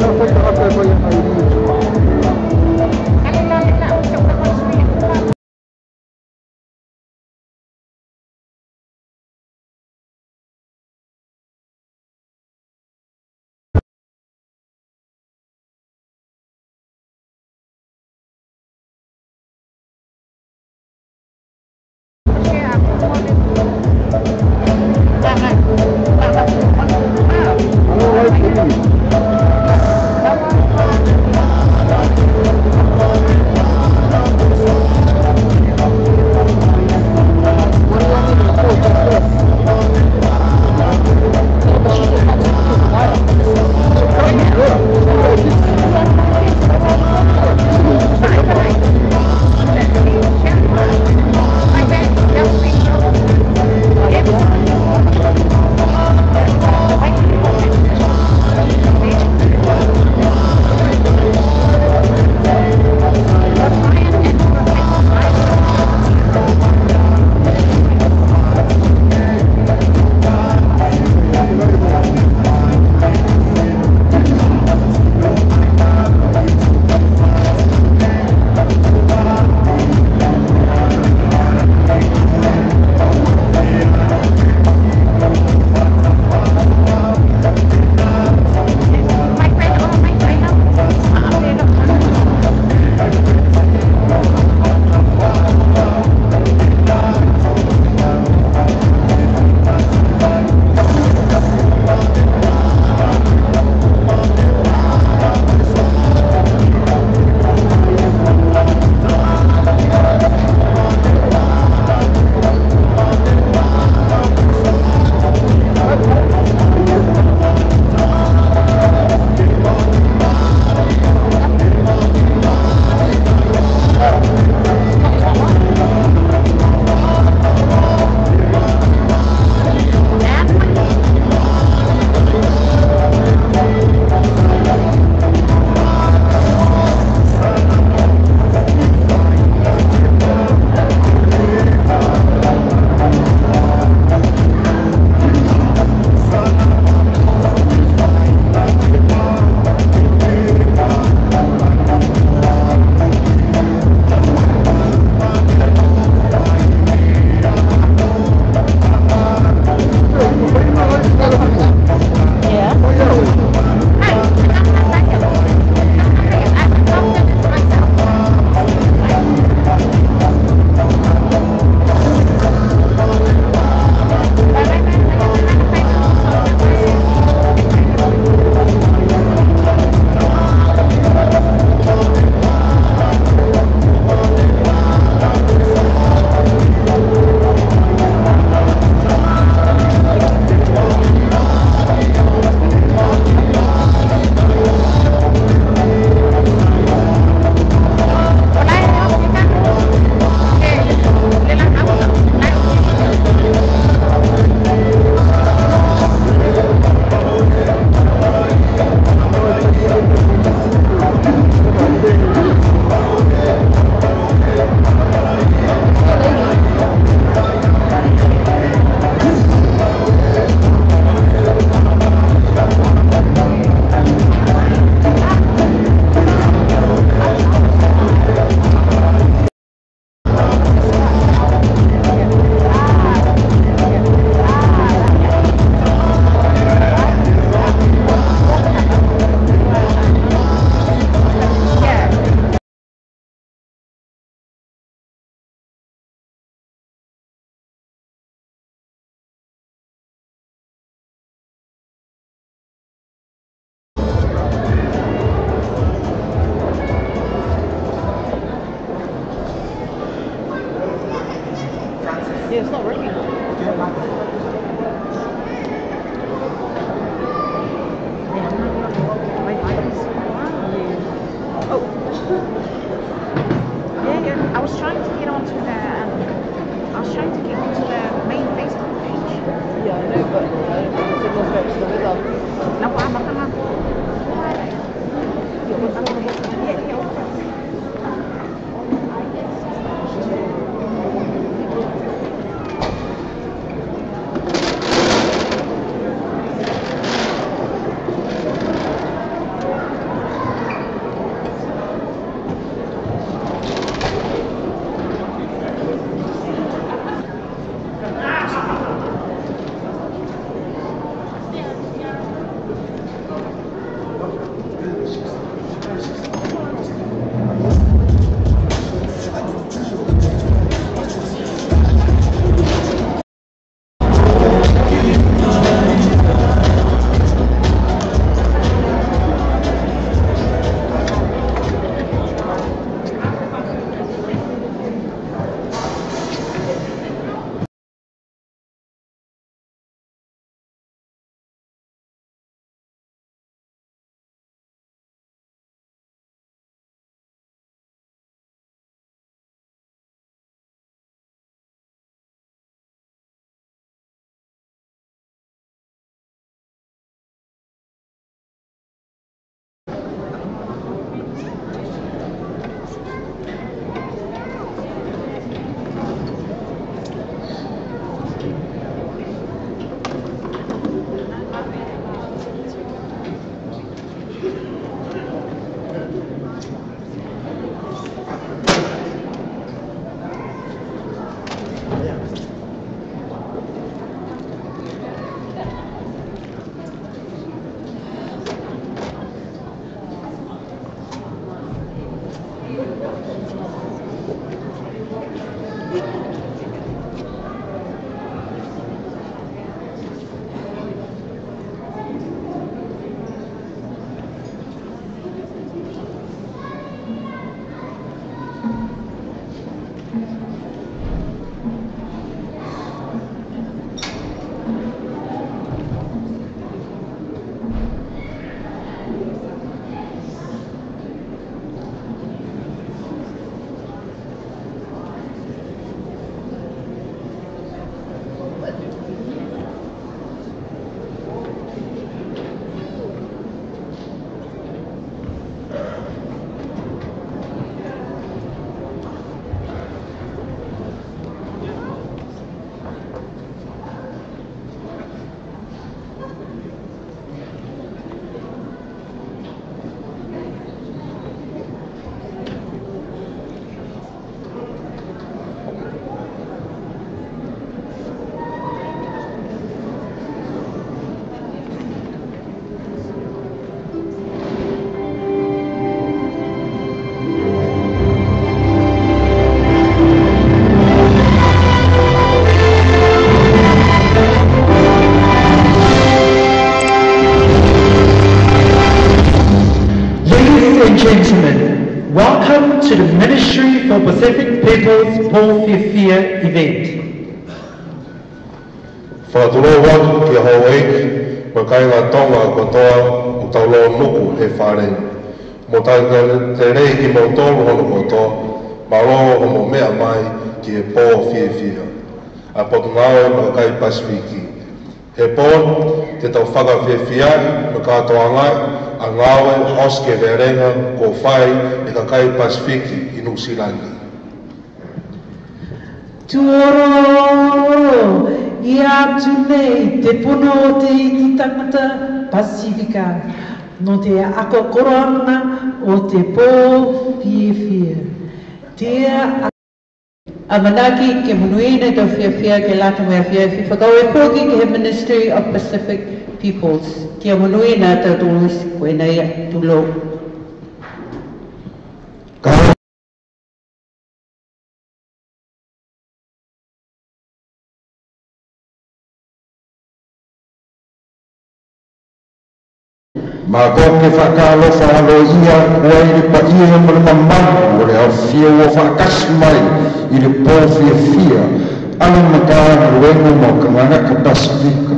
Não foi troca, foi a maioria. Gentlemen, welcome to the Ministry for Pacific Peoples Paul Whiawhia event. Whāturo ki Hawaii, makai ngā tonga kotoa o taulo nuku he whare. Mo tanga te rei ki mo tōru hono kotoa, maro hono mea mai ki he Paul Whiawhia. A potu ngāwe makai Pasifiki. He pō te tau whakawhiawhia, makatoa ngai, a ngāwe oske verenga ko whai e ka kai Pasifiki i New Zealand. Tuoro, i atu nei te pono o te iti tangata Pasifika, no te ako korona o te Paul Whiawhia. Tia Amanaki ke munuina tau whiawhia ke lata mea whiawhia whakau e pōki ke he Ministry of Pacific Peoples. Kia munuina tau tūs koe nei tūlo. Ma ko ke whakalo whalo ia kua i le paia mo le mamaru o le au whia o whakasi mai i le Paul Whiawhia ala makana luengu mo ka ngangaka Pasifika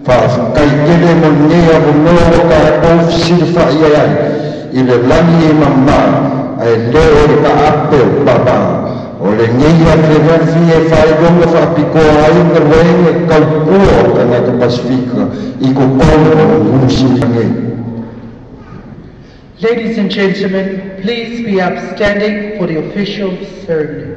whawhakai kele mo nea mo noa ka ofisi le whaia ai i le lani e mamaru ai leo le ka ape o papa o le ngeia ke wafi e whaegonga whapikoa ai ka luengu e kaupua o ka ngangaka Pasifika i ko kono o ngusi ngei. Ladies and gentlemen, please be upstanding for the official ceremony.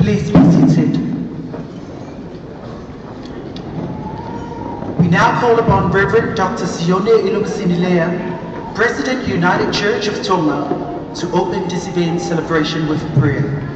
Please be seated. We now call upon Reverend Dr. Sione Iluk-Sinilea, President United Church of Tonga, to open this event celebration with prayer.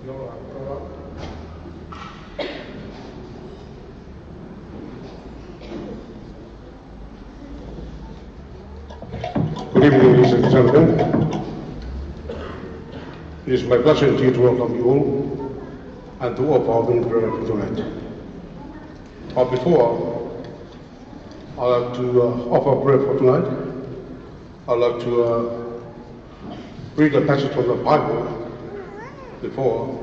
Good evening, ladies and gentlemen. It is my pleasure indeed to welcome you all and to offer our opening prayer for tonight. But before I'd like to offer a prayer for tonight, I'd like to read a passage from the Bible before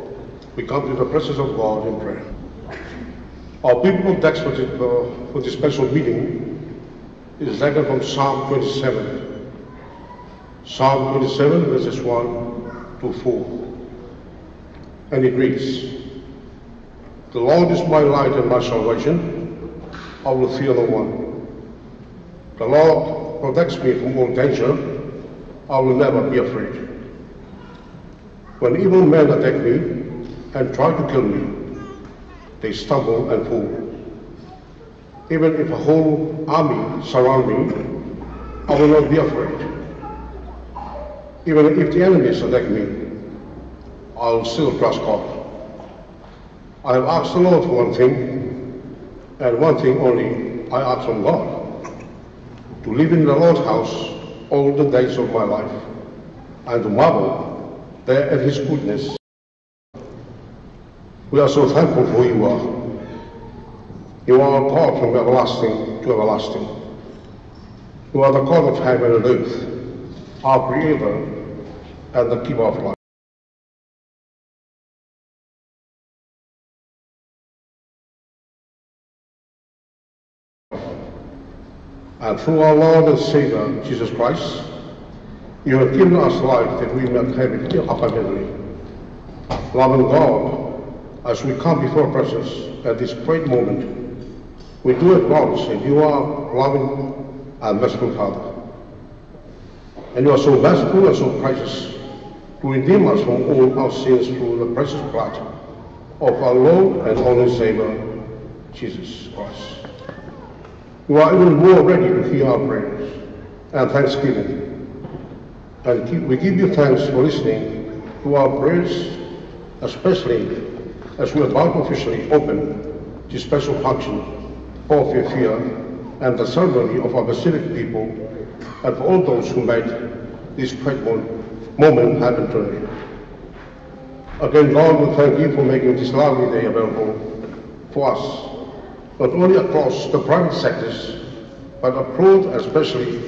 we come to the presence of God in prayer. Our biblical text for this special meeting is taken from Psalm 27. Psalm 27, verses 1 to 4. And it reads, "The Lord is my light and my salvation. I will fear no one. The Lord protects me from all danger. I will never be afraid. When evil men attack me and try to kill me, they stumble and fall. Even if a whole army surround me, I will not be afraid. Even if the enemies attack me, I will still trust God. I have asked the Lord for one thing, and one thing only I ask from God, to live in the Lord's house all the days of my life, and to marvel there at His goodness." We are so thankful for you are. You are a God from everlasting to everlasting. You are the God of heaven and earth, our Creator and the Keeper of life. And through our Lord and Savior, Jesus Christ, you have given us life that we might have it abundantly. Loving God, as we come before your presence at this great moment, we do acknowledge that you are loving and merciful Father. And you are so merciful and so gracious to redeem us from all our sins through the precious blood of our Lord and only Savior, Jesus Christ. You are even more ready to hear our prayers and thanksgiving. And we give you thanks for listening to our prayers, especially as we are about to officially open this special function for Fear and the ceremony of our Basilic people, and for all those who made this great moment happen today. Again, God, we thank you for making this lovely day available for us, not only across the private sectors, but abroad, especially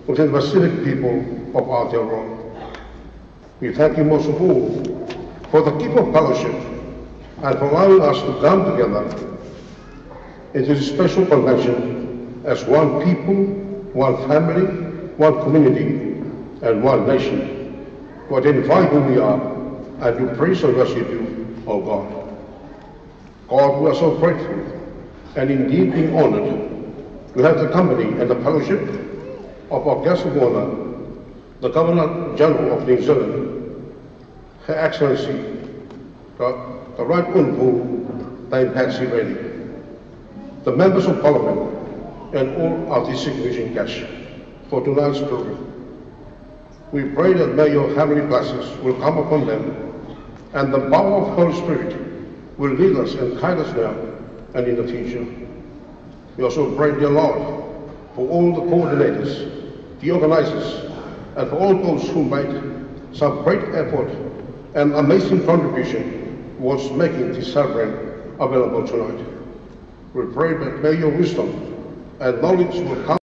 within the Basilic people of Aotearoa. We thank you most of all for the gift of fellowship and for allowing us to come together into this special convention as one people, one family, one community, and one nation, to identify who we are and to praise and worship you, O God. God, we are so grateful and indeed being honored to have the company and the fellowship of our guest of honor, the Governor General of New Zealand, Her Excellency, the Right Honourable Dame Patsy Raely, the members of Parliament, and all our distinguished guests for tonight's program. We pray that may your heavenly blessings will come upon them, and the power of Holy Spirit will lead us and guide us now and in the future. We also pray, dear Lord, for all the coordinators, the organizers, and for all those who made some great effort and amazing contribution towards making this ceremony available tonight. We pray that may your wisdom and knowledge will come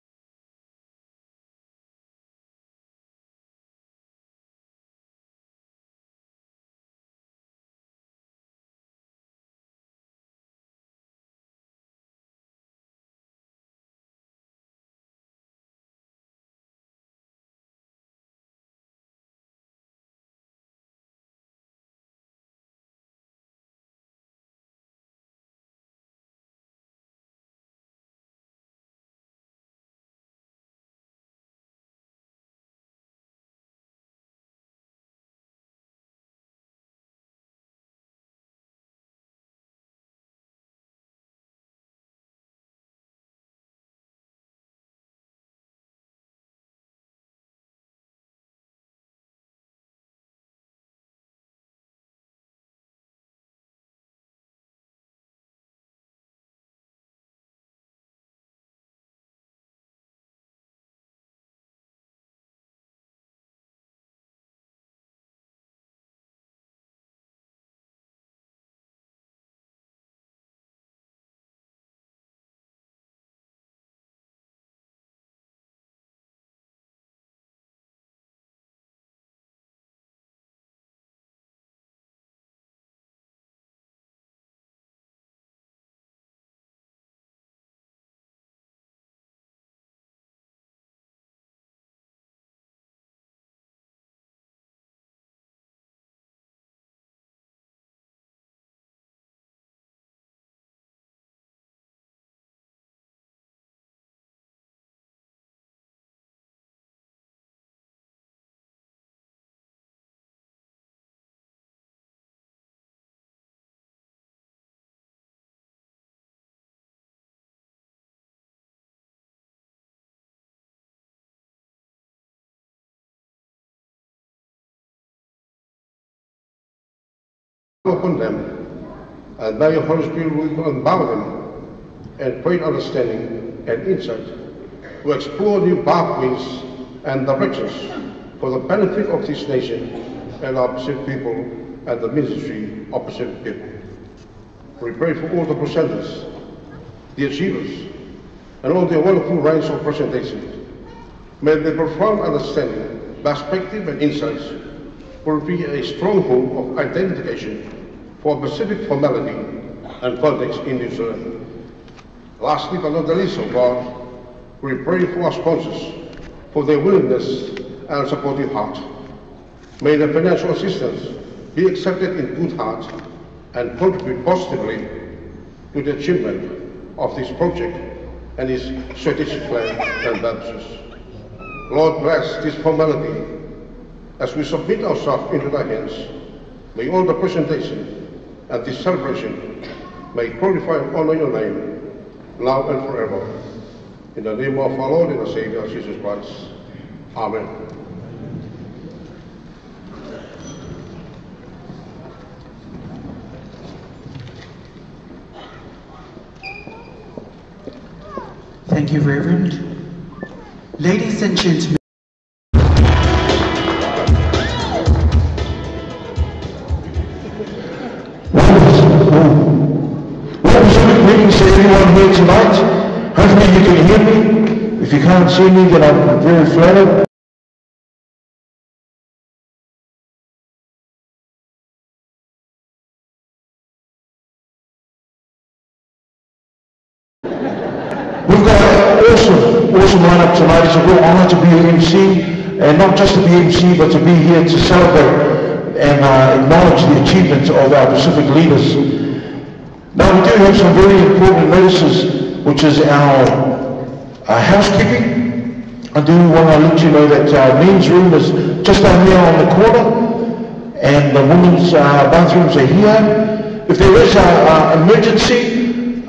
upon them, and by your Holy Spirit will empower them and great understanding and insight to explore new pathways and directions for the benefit of this nation and our Pacific people and the ministry of Pacific people. We pray for all the presenters, the achievers, and all their wonderful range of presentations. May their profound understanding, perspective, and insights will be a stronghold of identification for Pacific formality and context in New Zealand. Lastly, but not the least, of God, we pray for our sponsors, for their willingness and supportive heart. May the financial assistance be accepted in good heart and contribute positively to the achievement of this project and its strategic plan and purposes. Lord, bless this formality as we submit ourselves into thy hands. May all the presentation and this celebration may glorify and honor your name now and forever. In the name of our Lord and our Savior, Jesus Christ. Amen. Thank you, Reverend. Ladies and gentlemen, greetings to everyone here tonight. Hopefully you can hear me. If you can't see me, then I'm very flattered. We've got an awesome lineup tonight. It's a real honor to be an MC, and not just to be MC, but to be here to celebrate and acknowledge the achievements of our Pacific leaders. Now we do have some very important notices, which is our housekeeping. I do want to let you know that our men's room is just down here on the corner, and the women's bathrooms are here. If there is an emergency,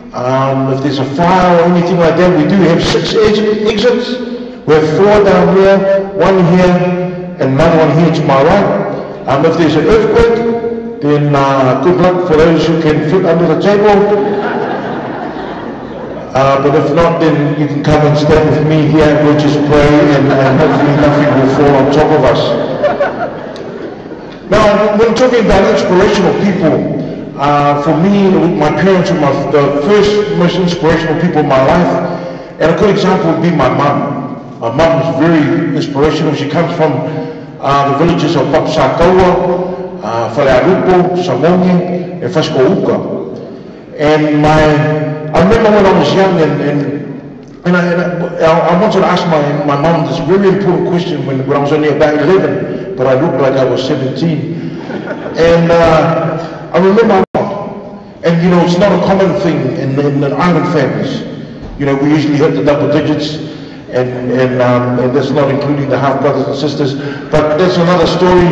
if there's a fire or anything like that, we do have 6 exits. We have 4 down here, 1 here, and another one here to my right. If there's an earthquake, then good luck for those who can fit under the table. But if not, then you can come and stand with me here and we'll just pray, and hopefully nothing will fall on top of us. Now, when talking about inspirational people, for me, my parents were the first most inspirational people in my life, and a good example would be my mum. My mum was very inspirational. She comes from the villages of Papasakaua, Whalearupo, Samongi, and Whaskouka. And I remember when I was young, and I wanted to ask my mum this very important question when I was only about 11, but I looked like I was 17. And I remember, and you know, it's not a common thing in island families. You know, we usually hit the double digits, and that's not including the half brothers and sisters, but that's another story.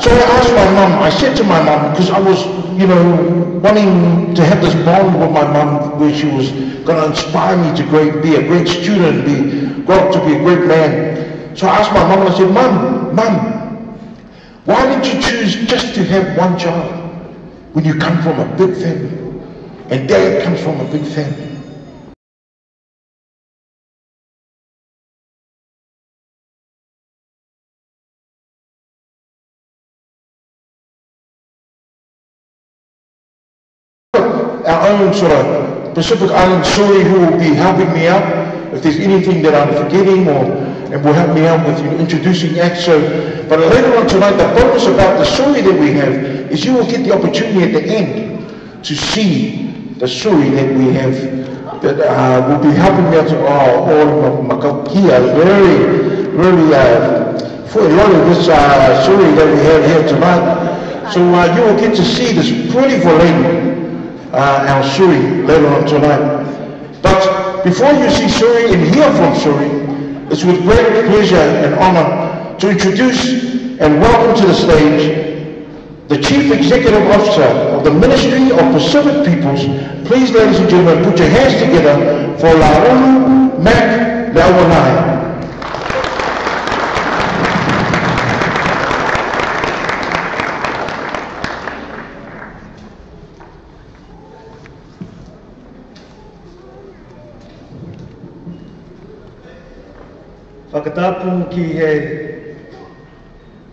So I asked my mum, I said to my mum, because I was, you know, wanting to have this bond with my mum where she was going to inspire me to be a great student, grow up to be a great man. So I asked my mum, I said, Mum, why did you choose just to have one child when you come from a big family? And Dad comes from a big family. Our own sort of Pacific Island story who will be helping me out if there's anything that I'm forgetting, and will help me out with introducing acts. But later on tonight, the bonus about the story that we have is you will get the opportunity at the end to see the story that we have that will be helping me out to all Makakia. Very for a lot of this story that we have here tonight. So you will get to see this beautiful lady, our Suri, later on tonight. But before you see Suri and hear from Suri, it's with great pleasure and honor to introduce and welcome to the stage the Chief Executive Officer of the Ministry of Pacific Peoples. Please, ladies and gentlemen, put your hands together for Laulu Mac Lauanai. Whakatapu ki he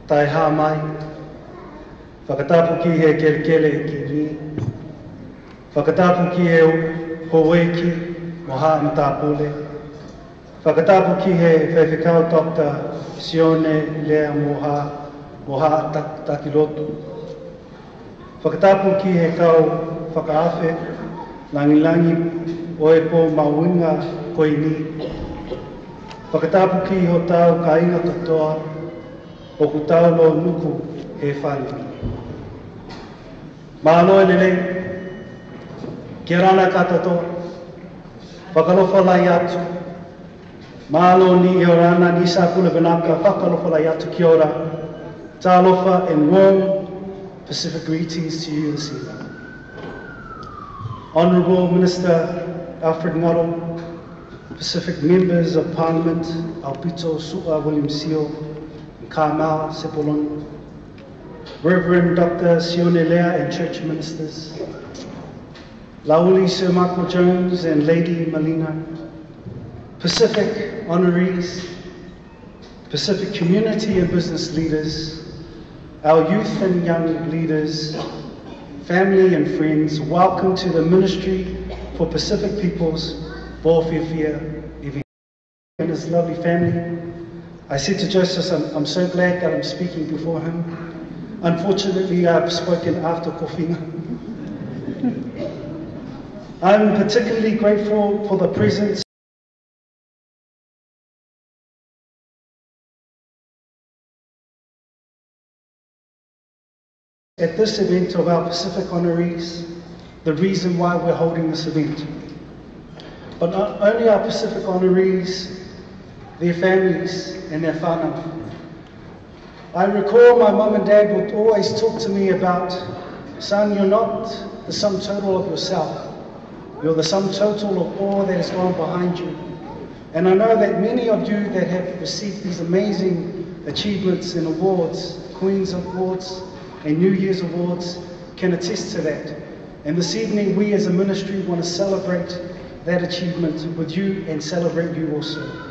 tai hā mai. Whakatapu ki he kelekele ki ri. Whakatapu ki he hoeki mo haa matapole. Whakatapu ki he whewhikau Dr. Sione Lea mo haa takilotu. Whakatapu ki he kau whakaafe langi o e po mauinga koe ni. Whakatapu ki ho tau ka inga katoa o ku tau lo nuku he whali. Mahalo e lele, ke rana katoa, whakalofa lai atu. Mahalo ni e o rana ni sa pule banaka, whakalofa lai atu ki ora. Tālofa and warm Pacific greetings to you this evening. Honourable Minister Alfred Ngaro, Pacific members of Parliament, Alpito Su'a William Seal, and Kamau Sepolon, Reverend Dr. Sione Lea and church ministers, Lauli Sir Michael Jones and Lady Malina, Pacific honorees, Pacific community and business leaders, our youth and young leaders, family and friends, welcome to the Ministry for Pacific Peoples, Bowhiwhia Iwi. And his lovely family. I said to Joseph, I'm so glad that I'm speaking before him. Unfortunately, I've spoken after Kofina. I'm particularly grateful for the presence at this event of our Pacific honorees, the reason why we're holding this event. But not only our Pacific honorees, their families and their whānau. I recall my mum and dad would always talk to me about, son, you're not the sum total of yourself. You're the sum total of all that has gone behind you. And I know that many of you that have received these amazing achievements and awards, Queen's Awards and New Year's Awards, can attest to that. And this evening we as a ministry want to celebrate that achievement with you and celebrate you also.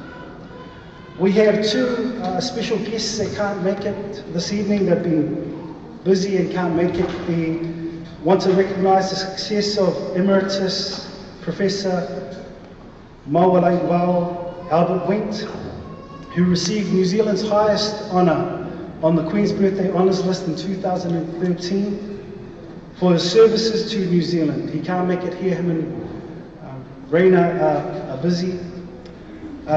We have two special guests that can't make it this evening. They've been busy and can't make it. We want to recognise the success of Emeritus Professor Mawalai Wao Albert Wendt, who received New Zealand's highest honour on the Queen's Birthday Honours List in 2013 for his services to New Zealand. He can't make it here, him and Raina are busy.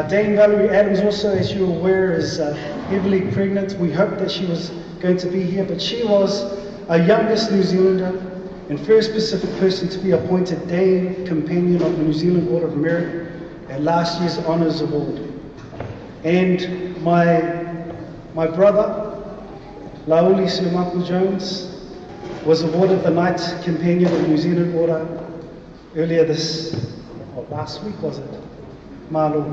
Dame Valerie Adams also, as you're aware, is heavily pregnant. We hoped that she was going to be here, but she was our youngest New Zealander and first Pacific person to be appointed Dame Companion of the New Zealand Order of Merit at last year's Honours Award. And my brother, Lauli Sir Michael Jones, was awarded the Knight Companion of the New Zealand Order earlier last week, was it? Malu.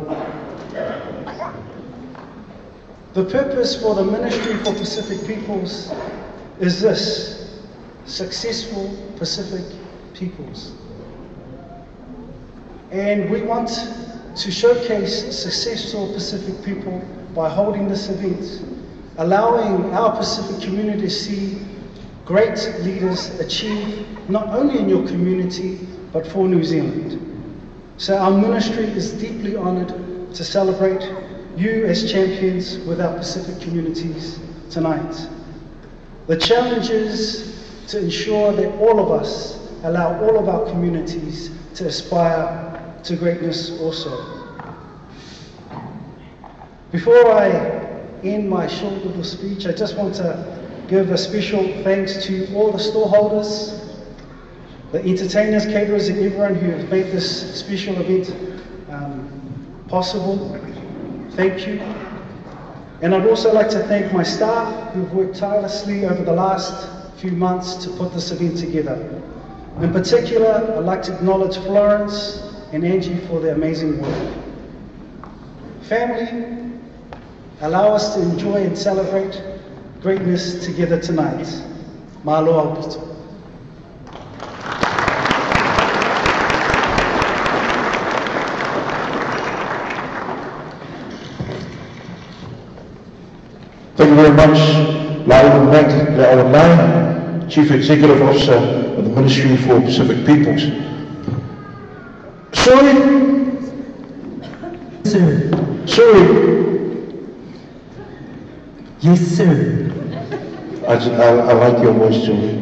The purpose for the Ministry for Pacific Peoples is this: successful Pacific peoples. And we want to showcase successful Pacific people by holding this event, allowing our Pacific community to see great leaders achieve not only in your community, but for New Zealand. So our ministry is deeply honoured to celebrate you as champions with our Pacific communities tonight. The challenge is to ensure that all of us allow all of our communities to aspire to greatness also. Before I end my short little speech, I just want to give a special thanks to all the storeholders, the entertainers, caterers, and everyone who have made this special event possible. Thank you. And I'd also like to thank my staff who've worked tirelessly over the last few months to put this event together. In particular, I'd like to acknowledge Florence and Angie for their amazing work. Family, allow us to enjoy and celebrate greatness together tonight. Malo Alpito. Lauren Matt Le'awanai, Chief Executive Officer of the Ministry for Pacific Peoples. Sorry? Sir. Sorry? Yes, sir. I like your voice, Joey.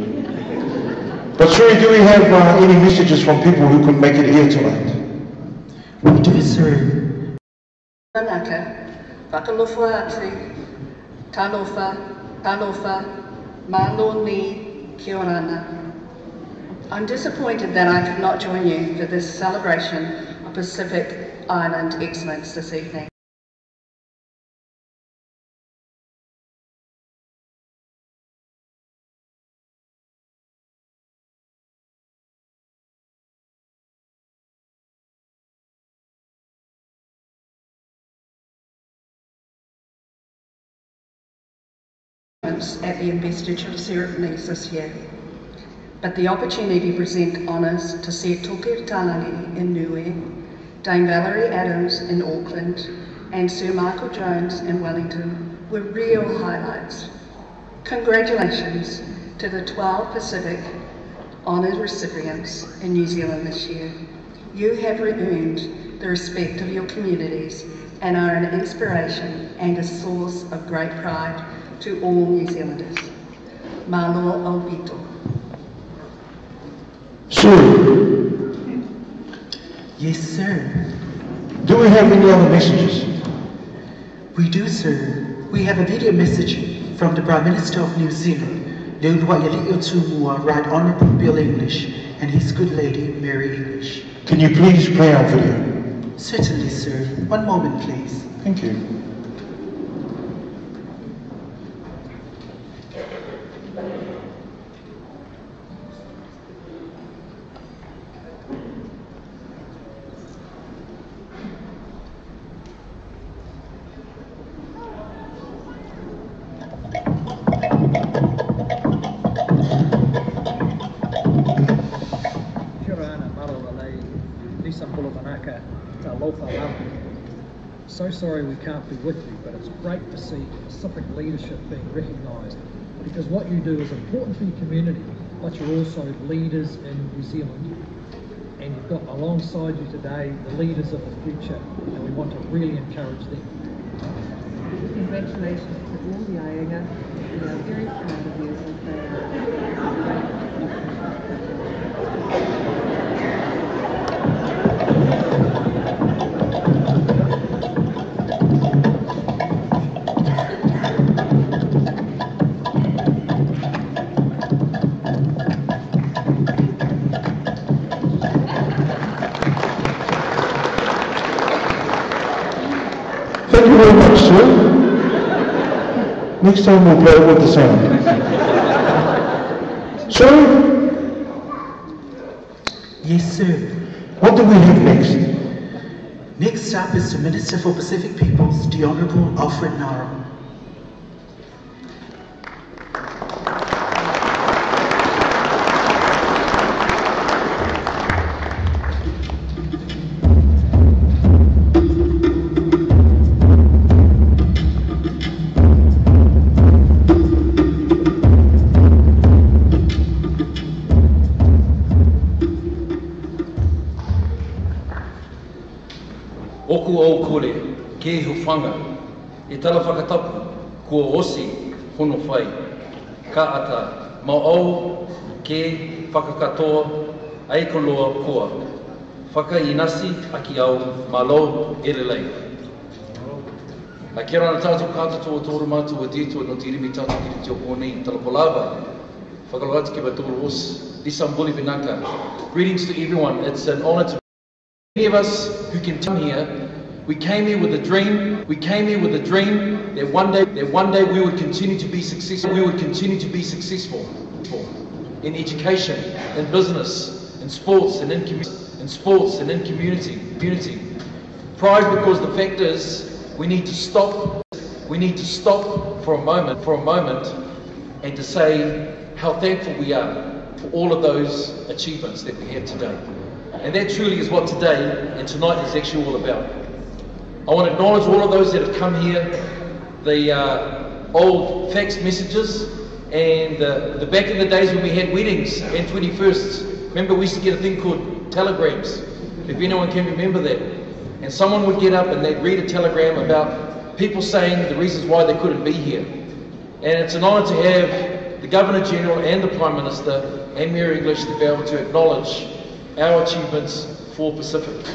But sorry, do we have any messages from people who couldn't make it here tonight? We do, sir. Manaka, Whakalofua atu, Talofa, Malo ni Kia orana. I'm disappointed that I could not join you for this celebration of Pacific Island excellence this evening. At the investiture ceremonies this year, but the opportunity to present honours to Sir Toke Talangi in Niue, Dame Valerie Adams in Auckland, and Sir Michael Jones in Wellington were real highlights. Congratulations to the 12 Pacific Honour recipients in New Zealand this year. You have earned the respect of your communities and are an inspiration and a source of great pride to all New Zealanders. Malo Obito. Sir. Yes, sir. Do we have any other messages? We do, sir. We have a video message from the Prime Minister of New Zealand, Leunwayalio Tumua, Right Honourable Bill English, and his good lady, Mary English. Can you please play our video? Certainly, sir. One moment, please. Thank you. So sorry we can't be with you, but it's great to see Pacific leadership being recognised, because what you do is important for your community, but you're also leaders in New Zealand, and you've got alongside you today the leaders of the future, and we want to really encourage them. Congratulations to all the Aenga. We are very proud of you as they are. Thank you very much, sir. Next time we'll play it with the sound. Sir? Yes, sir. What do we have next? Next up is the Minister for Pacific Peoples, the Honourable Alfred Naro. Oku au kore, ke hufanga, e tala whakatapu, kua osi hono whai. Ka ata, mau au ke whakakatoa, aikoloa koa. Whaka inasi aki au malo erelei. A kera na tātou kātatua tōru mātua dītua no te irimi tātou ki te oponi, talapolava. Whakaloata ki wa tōru os, Disambuli Vinaka. Greetings to everyone, it's an honour to many of us who can come here, we came here with a dream. We came here with a dream that one day we would continue to be successful. We would continue to be successful in education, in business, in sports, and in community. Pride, because the fact is we need to stop. We need to stop for a moment, and to say how thankful we are for all of those achievements that we have today. And that truly is what today and tonight is actually all about. I want to acknowledge all of those that have come here, the old fax messages, and the back in the days when we had weddings and 21sts, remember we used to get a thing called telegrams, if anyone can remember that. And someone would get up and they'd read a telegram about people saying the reasons why they couldn't be here. And it's an honour to have the Governor General and the Prime Minister and Mary English to be able to acknowledge our achievements for Pacific.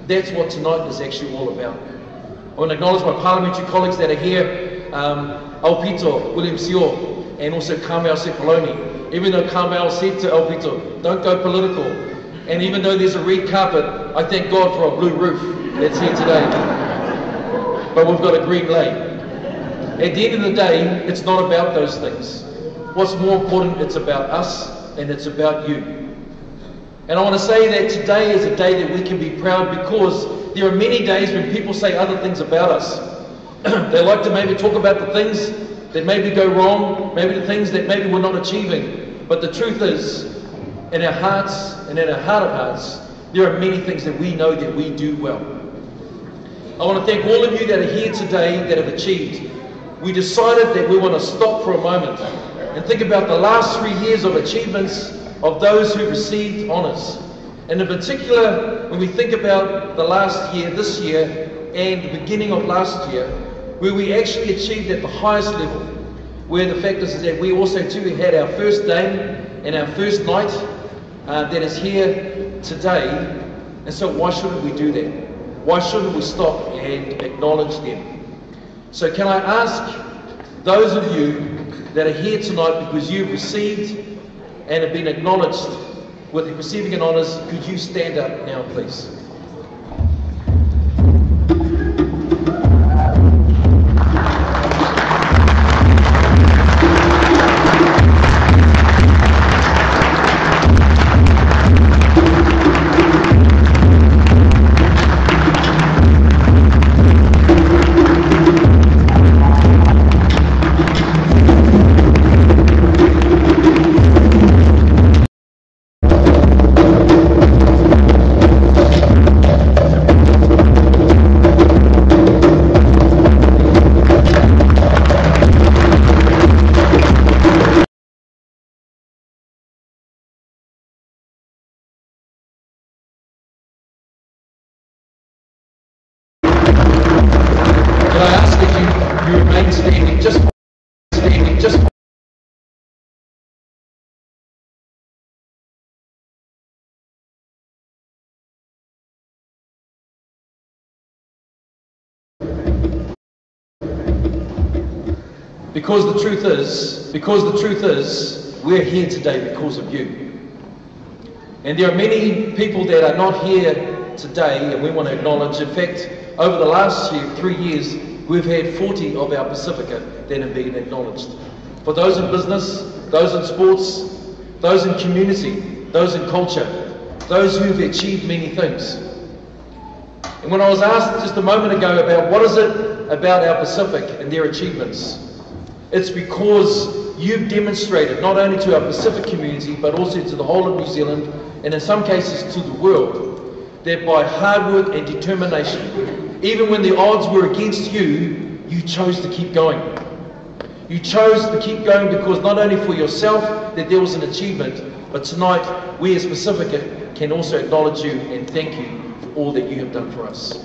That's what tonight is actually all about. I want to acknowledge my parliamentary colleagues that are here, Aupito, William Sio, and also Carmel Cepoloni. Even though Carmel said to Aupito, don't go political, and even though there's a red carpet, I thank God for a blue roof that's here today. But we've got a green lane. At the end of the day, it's not about those things. What's more important, it's about us and it's about you. And I want to say that today is a day that we can be proud, because there are many days when people say other things about us. They like to maybe talk about the things that maybe go wrong, maybe the things that maybe we're not achieving. But the truth is, in our hearts and in our heart of hearts, there are many things that we know that we do well. I want to thank all of you that are here today that have achieved. We decided that we want to stop for a moment and think about the last 3 years of achievements of those who received honours. And in particular, when we think about the last year, this year, and the beginning of last year, where we actually achieved at the highest level, where the fact is that we also too had our first dame and our first knight that is here today. And so why shouldn't we do that? Why shouldn't we stop and acknowledge them? So can I ask those of you that are here tonight because you've received and have been acknowledged with receiving an honours, could you stand up now, please? Because the truth is, we're here today because of you. And there are many people that are not here today, and we want to acknowledge. In fact, over the last 3 years, we've had 40 of our Pacifica that have been acknowledged. For those in business, those in sports, those in community, those in culture, those who've achieved many things. And when I was asked just a moment ago about what is it about our Pacific and their achievements, it's because you've demonstrated not only to our Pacific community but also to the whole of New Zealand, and in some cases to the world, that by hard work and determination, even when the odds were against you, you chose to keep going. You chose to keep going because not only for yourself that there was an achievement, but tonight we as Pacifica can also acknowledge you and thank you for all that you have done for us.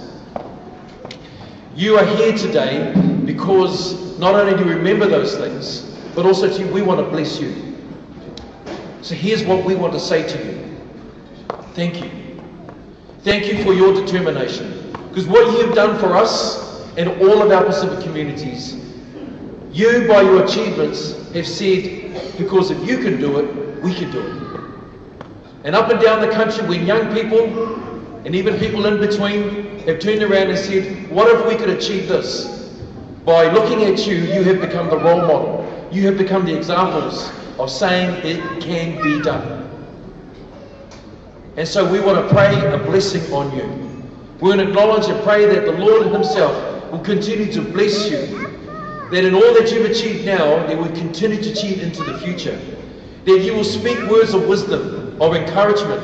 You are here today because not only do we remember those things, but also we want to bless you. So here's what we want to say to you. Thank you. Thank you for your determination. Because what you have done for us and all of our Pacific communities, you by your achievements have said, because if you can do it, we can do it. And up and down the country, when young people and even people in between have turned around and said, what if we could achieve this? By looking at you, you have become the role model. You have become the examples of saying it can be done. And so we want to pray a blessing on you. We want to acknowledge and pray that the Lord himself will continue to bless you. That in all that you've achieved now, that will continue to achieve into the future. That you will speak words of wisdom, of encouragement.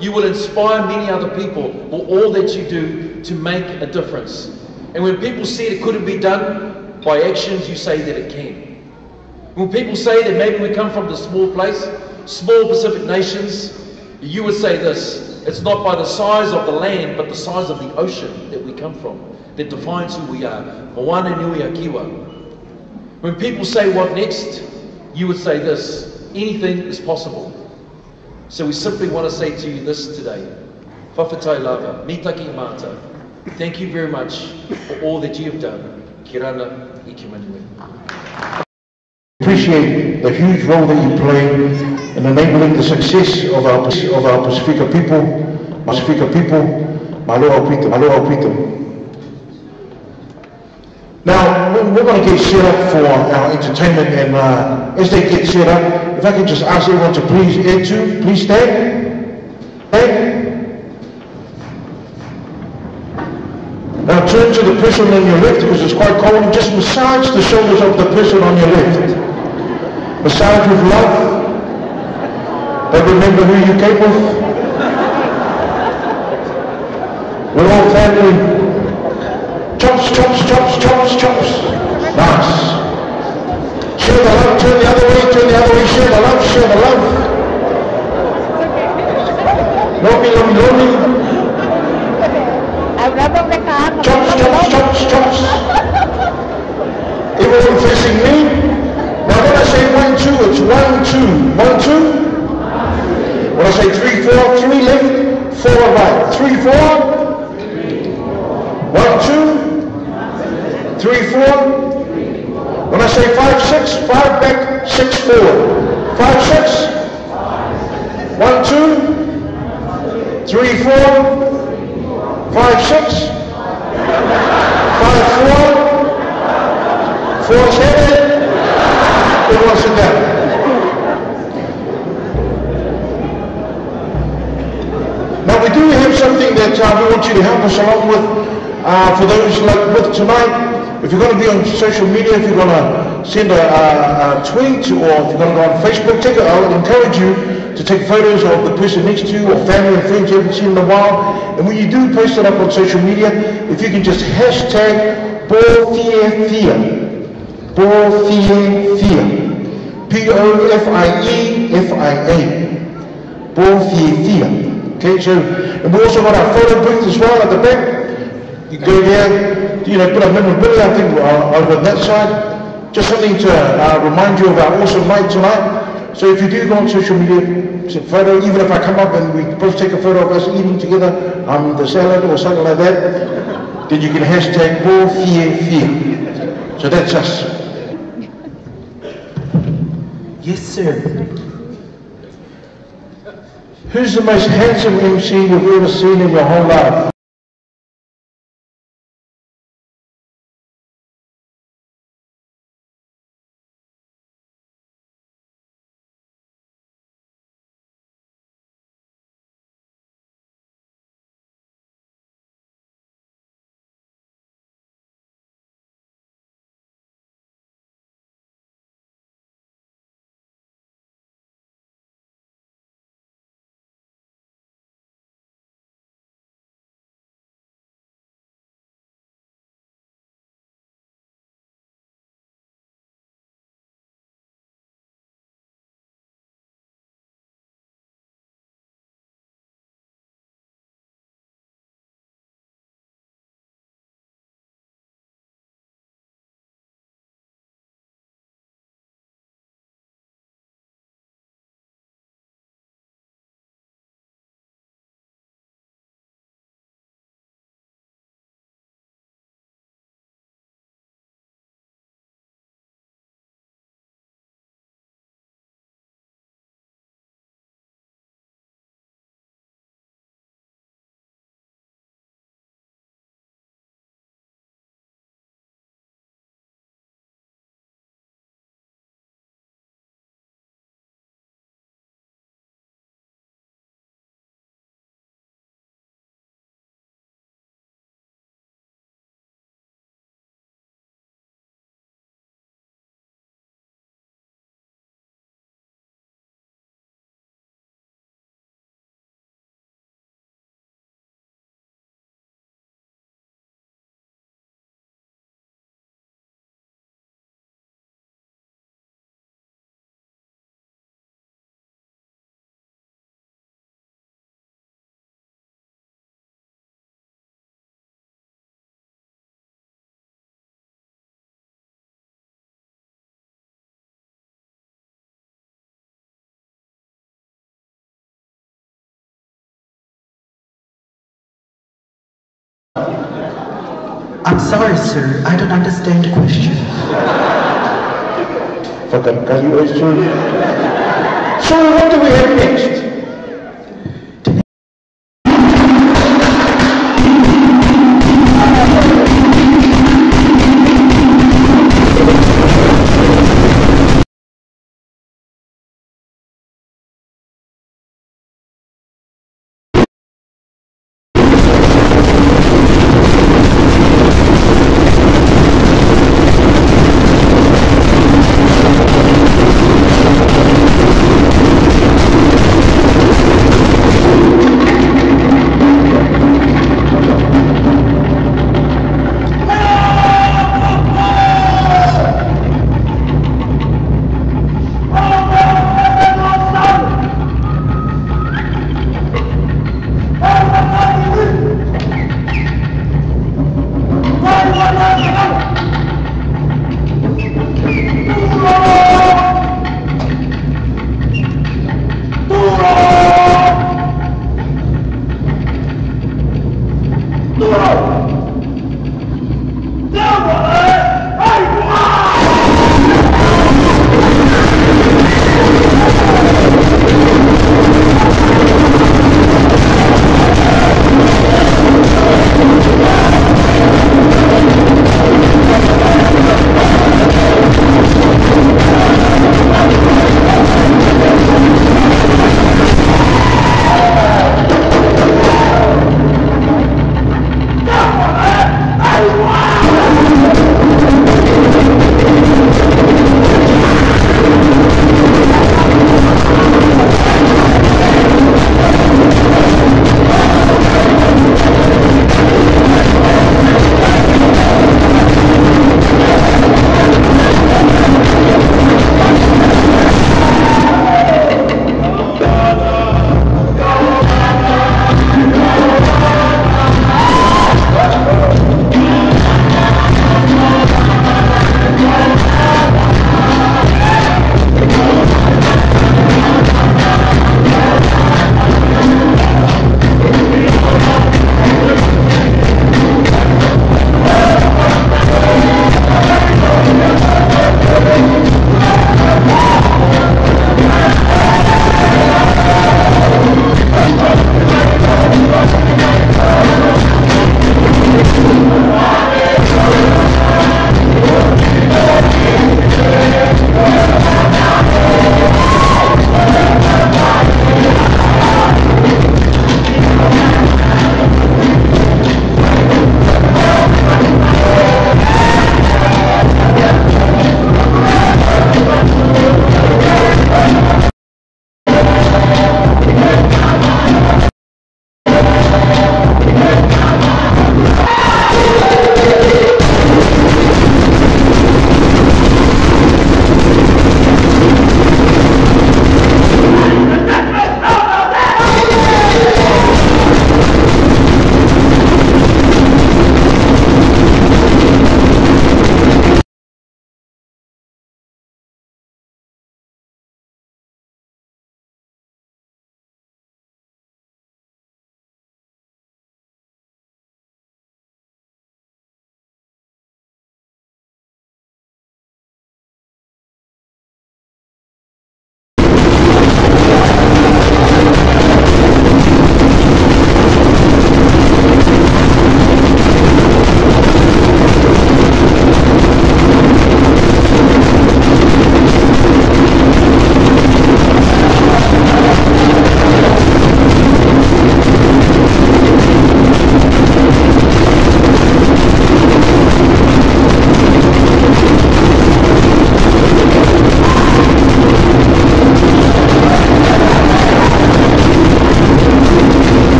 You will inspire many other people for all that you do to make a difference. And when people said it couldn't be done, by actions you say that it can. When people say that maybe we come from the small place, small Pacific nations, you would say this: it's not by the size of the land, but the size of the ocean that we come from that defines who we are. Moana nui a kiwa. When people say what next, you would say this: anything is possible. So we simply want to say to you this today: whawhetai lava, mitaki mata. Thank you very much for all that you have done. Ki rana I ki manui. Appreciate the huge role that you play in enabling the success of our Pasifika people. Maloa Pito. Now, we're going to get set up for our entertainment, and as they get set up, if I can just ask everyone to please stand. Now turn to the person on your left, because it's quite cold, and just massage the shoulders of the person on your left. Massage with love, but remember who you came with. We're all family. Chops. Nice. Share the love, turn the other way, share the love. Lomi. Chops. Everyone facing me. Now when I say 1, 2, it's 1, 2. 1, 2. When I say 3, 4, 3 left, 4 right. 3, 4. 1, 2. 3, 4. When I say 5, 6, 5 back, 6 forward. 5, 6. 1, 2. 3, 4. 5, 6. 5, 4. 4 is headed. Everyone sit down. Now we do have something that we want you to help us along with. For those like with tonight, if you're going to be on social media, if you're going to send a tweet, or if you're going to go on Facebook, I'll encourage you to take photos of the person next to you, or family and friends you haven't seen in a while. And when you do post it up on social media, if you can just hashtag Pōwhiewhia. P-O-F-I-E-F-I-A. Pōwhiewhia. Okay, so, and we also got our photo booth as well at the back. You go there, put a memorabilia, I think, over on that side. Just something to remind you of our awesome night tonight. So if you do go on social media, take a photo, even if I come up and we both take a photo of us eating together, the salad or something like that, then you can hashtag Pōwhiewhia. So that's us. Yes, sir. Who's the most handsome MC you've ever seen in your whole life? I'm sorry, sir. I don't understand the question. Whakankari oi, sir. So what do we have next?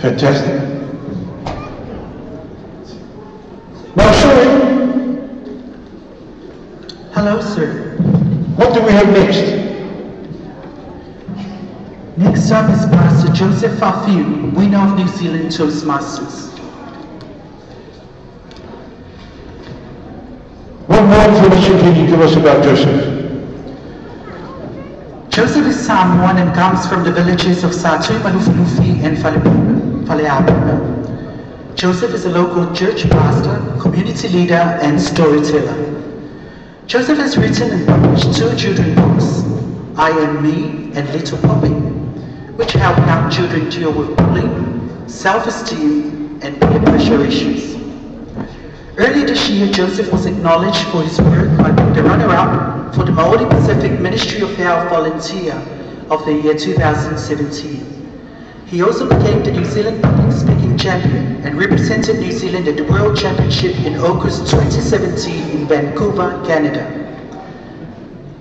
Fantastic. Now, Shirley. Hello, sir. What do we have next? Next up is Pastor Joseph Fafiu, winner of New Zealand Toastmasters. What more information can you give us about Joseph? Joseph is Samoan and comes from the villages of Satu, Manufinufi and Faleapuna. Joseph is a local church pastor, community leader and storyteller. Joseph has written and published 2 children's books, I Am Me and Little Poppy, which help young children deal with bullying, self-esteem and peer pressure issues. Earlier this year, Joseph was acknowledged for his work by being the runner-up for the Maori Pacific Ministry of Health Volunteer of the year 2017. He also became the New Zealand Public Speaking Champion and represented New Zealand at the World Championship in August 2017 in Vancouver, Canada.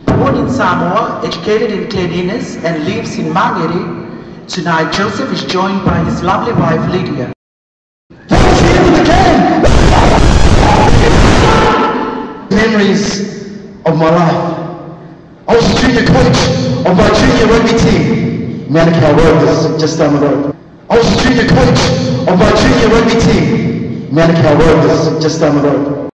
Born in Samoa, educated in Glen Innes and lives in Mangere, tonight Joseph is joined by his lovely wife Lydia. Memories of my life. I was the junior coach of my junior rugby team, Manukau Rovers, just down the road. I was the junior coach of my junior rugby team, Manukau Rovers, just down the road.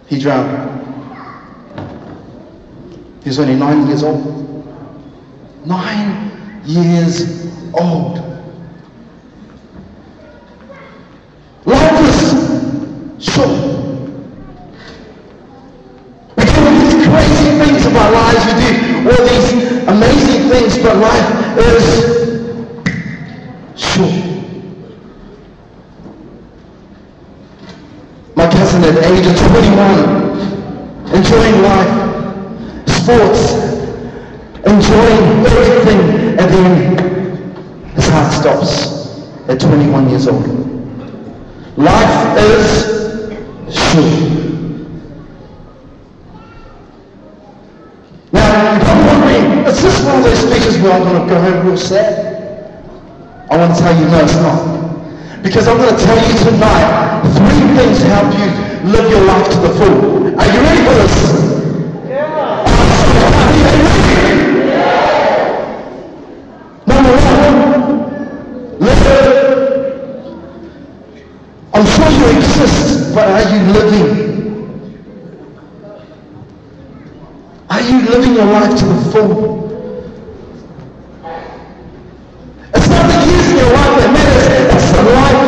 He drowned. He was only 9 years old. 9 years old. Life is short. We do all these crazy things of our lives. We do all these amazing things, but life is short. My cousin at the age of 21, enjoying life, sports, enjoying everything, and then his heart stops at 21 years old. Life is short. Now, if I'm wondering, is this one of those speeches where I'm going to go home real sad? I want to tell you, no, it's not. Because I'm going to tell you tonight 3 things to help you live your life to the full. Are you ready for this? Yeah. Number 1, live. I'm sure you exist, but are you living? Are you living your life to the full? It's not the years in your life that matters, it's the life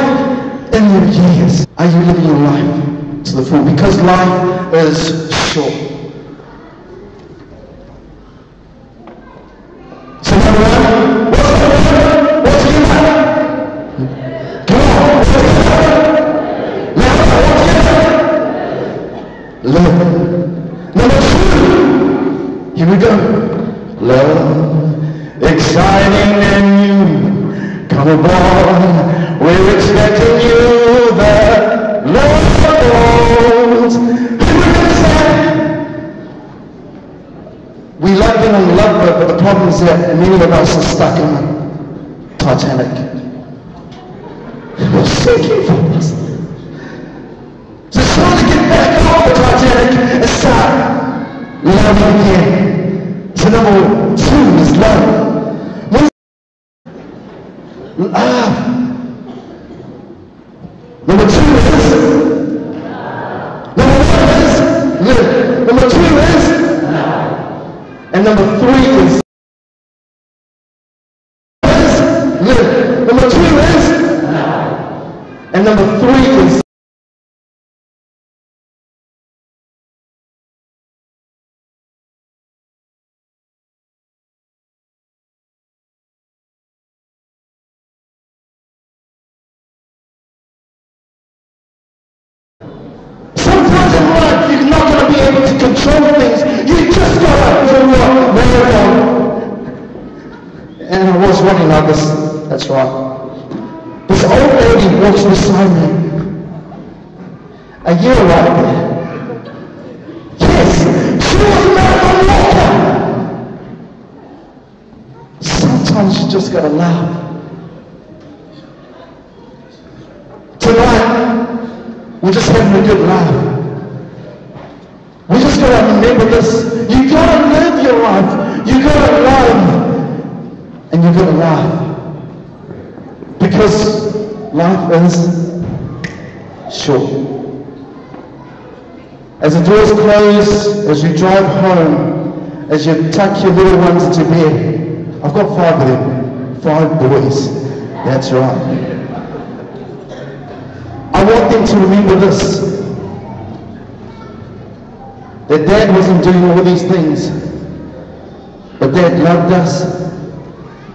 in your years. Are you living your life to the full? Because life is short. So number 1, what's your life? Come on, what's your life? Now, live. Number 2, here we go. Love, exciting and new. Come aboard, we're expecting you. The Lord knows. We love being on the love boat, but the problem is that many of us are stuck in the Titanic. We're sinking for this. So it's time to get back off the Titanic and start loving again. So number 2 is love. Love. Number 2 is number 1 is live. Number 2 is and number 3 is live. Number 2 is and number 3 is control things. You just gotta do what marathon. And I was running like this. That's right. But This old lady walks beside me. Are you right there? Yes, she was Miracle Walker. Sometimes you just gotta laugh. Tonight, we're just having a good laugh. We just gotta remember this. You gotta live your life. You gotta love. And you gotta laugh. Because life is short. As the doors close, as you drive home, as you tuck your little ones to bed, I've got 5 of them, 5 boys. That's right. I want them to remember this, that Dad wasn't doing all these things, but Dad loved us,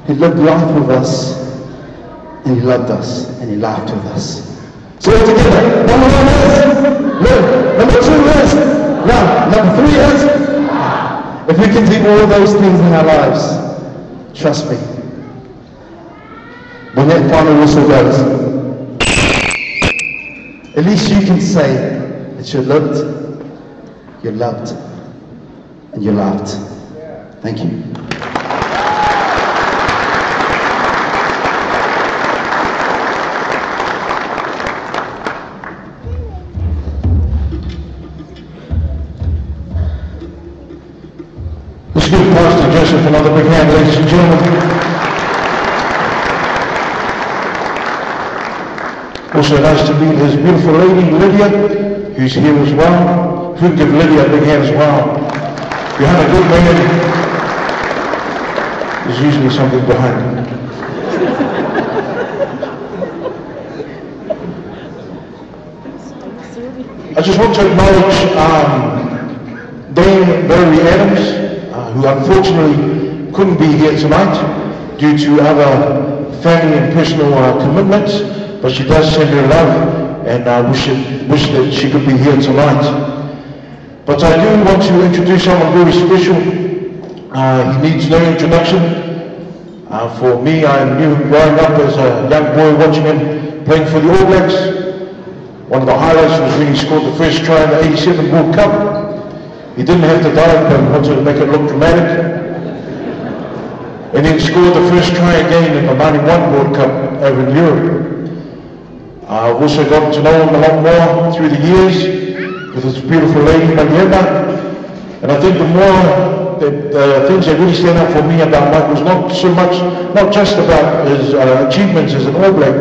he lived life with us, and he loved us, and he laughed with us. So all together, number 1 is live, number 2 is love, number 3 is, if we can do all those things in our lives, trust me, when that final whistle goes, at least you can say that you lived, you loved, and you laughed. Thank you. Let's give Pastor Joseph another big hand, ladies and gentlemen. Also nice to meet his beautiful lady, Lydia, who's here as well. If we can give Lydia a big hand as well. Behind a good man, there's usually something behind it. I just want to acknowledge Dame Valerie Adams, who unfortunately couldn't be here tonight due to other family and personal commitments. But she does send her love, and I wish that she could be here tonight. But I do want to introduce someone very special. He needs no introduction. For me, I knew him growing up as a young boy watching him playing for the All Blacks. One of the highlights was when he scored the first try in the '87 World Cup. He didn't have to dive, but he wanted to make it look dramatic. And then scored the first try again in the '91 World Cup over in Europe. I've also gotten to know him a lot more through the years with his beautiful lady, Mariana. And I think the more the things that really stand out for me about Mike was not just about his achievements as an All Black,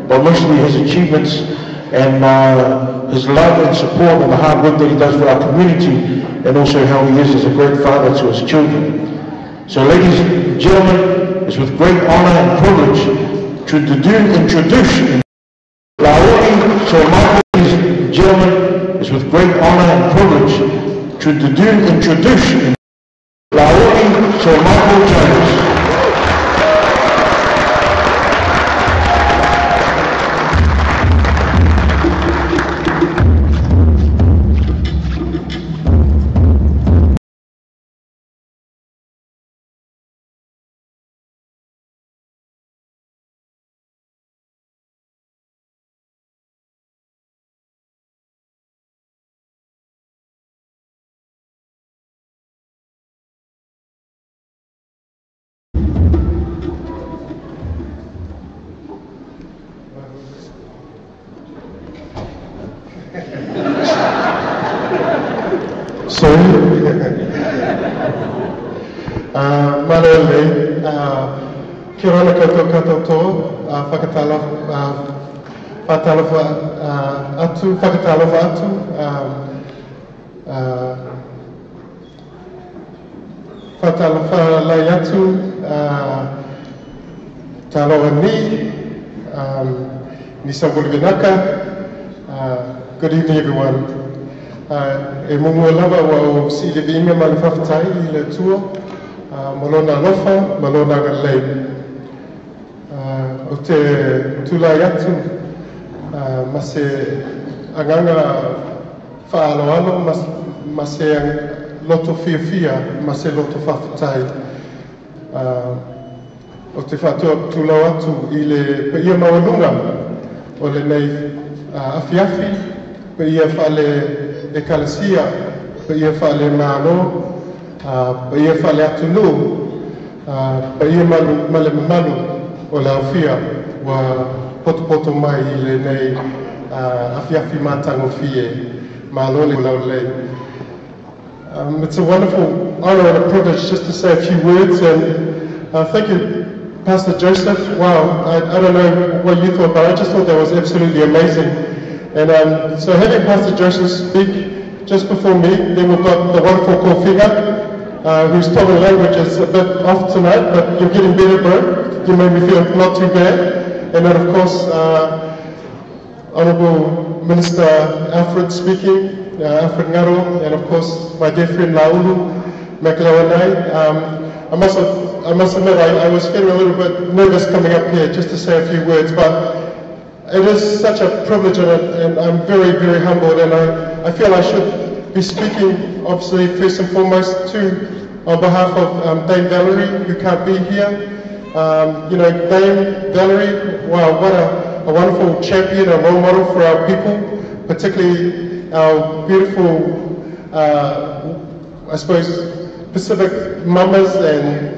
but mostly his achievements and his love and support and the hard work that he does for our community, and also how he is as a great father to his children. So ladies and gentlemen, it's with great honor and privilege to introduce Lauri, so ladies and gentlemen, it's with great honor and privilege to introduce Lauri, so Michael Jones. Marole, kirona katoto, whakatalofa atu, whakatalofa lai atu, taloa ni, Nisambulvinaka. Good evening, everyone. E mungu lava wa o sile vinga malifaftai I le tua, malona lofa, malona galei. O te tulai atu, mase anganga whaaloalo, mase loto fia, mase loto whawhatai. o te whātua tūlau atu I le pe ia mawalunga o le nei afiafi, pe ia whale ekalesia, pe ia whale mālo, pe ia whale atunu, pe ia male mamalu o le awhia wa poto mai I le nei afiafi mātango fie mālo le laulei. It's a wonderful honor and a privilege just to say a few words, and thank you, Pastor Joseph. Wow, I don't know what you thought, but I just thought that was absolutely amazing. And so having Pastor Joseph speak just before me, then we've got the wonderful Kofiga, whose Tongan language is a bit off tonight, but you're getting better, bro. You made me feel not too bad. And then of course, Honourable Minister Alfred speaking, Alfred Ngaro, and of course my dear friend Laulu Makelawanai. I must admit I was feeling a little bit nervous coming up here just to say a few words, but it is such a privilege, and I'm very, very humbled, and I feel I should be speaking, obviously, first and foremost, on behalf of Dame Valerie, who can't be here. You know, Dame Valerie, wow, what a wonderful champion, a role model for our people, particularly our beautiful, I suppose, Pacific mamas and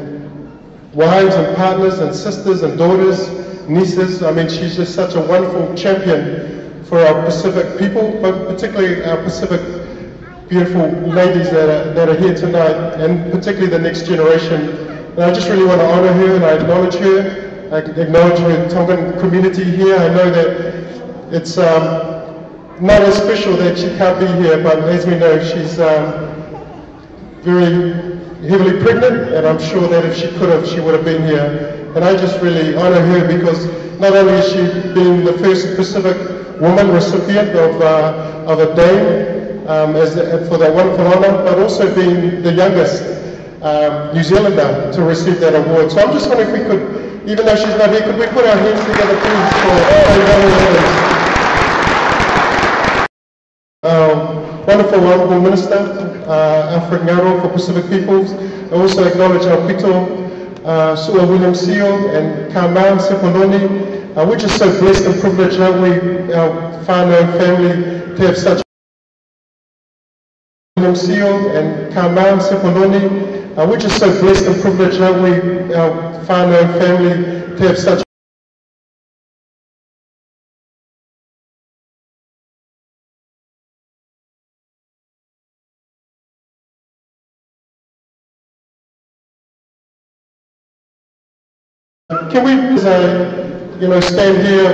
wives and partners and sisters and daughters, nieces. I mean, she's just such a wonderful champion for our Pacific people, but particularly our Pacific beautiful ladies that are here tonight, and particularly the next generation. And I just really want to honor her, and I acknowledge her. I acknowledge her Tongan community here. I know that it's not as special that she can't be here, but as we know, she's very heavily pregnant, and I'm sure that if she could have, she would have been here. And I just really honor her because not only is she being the first Pacific woman recipient of a Dame for that wonderful honor, but also being the youngest New Zealander to receive that award. So I'm just wondering if we could, even though she's not here, could we put our hands together please for Dame Valerie? Wonderful Honourable Minister, Alfred Ngaro for Pacific Peoples. I also acknowledge our Pito, Sua William Seal and Kamau Sepoloni. We're just so blessed and privileged, aren't we, our whānau family, to have such William Seal and Kamau Sepoloni. We're just so blessed and privileged, aren't we, our whānau family, to have such Can we, stand here,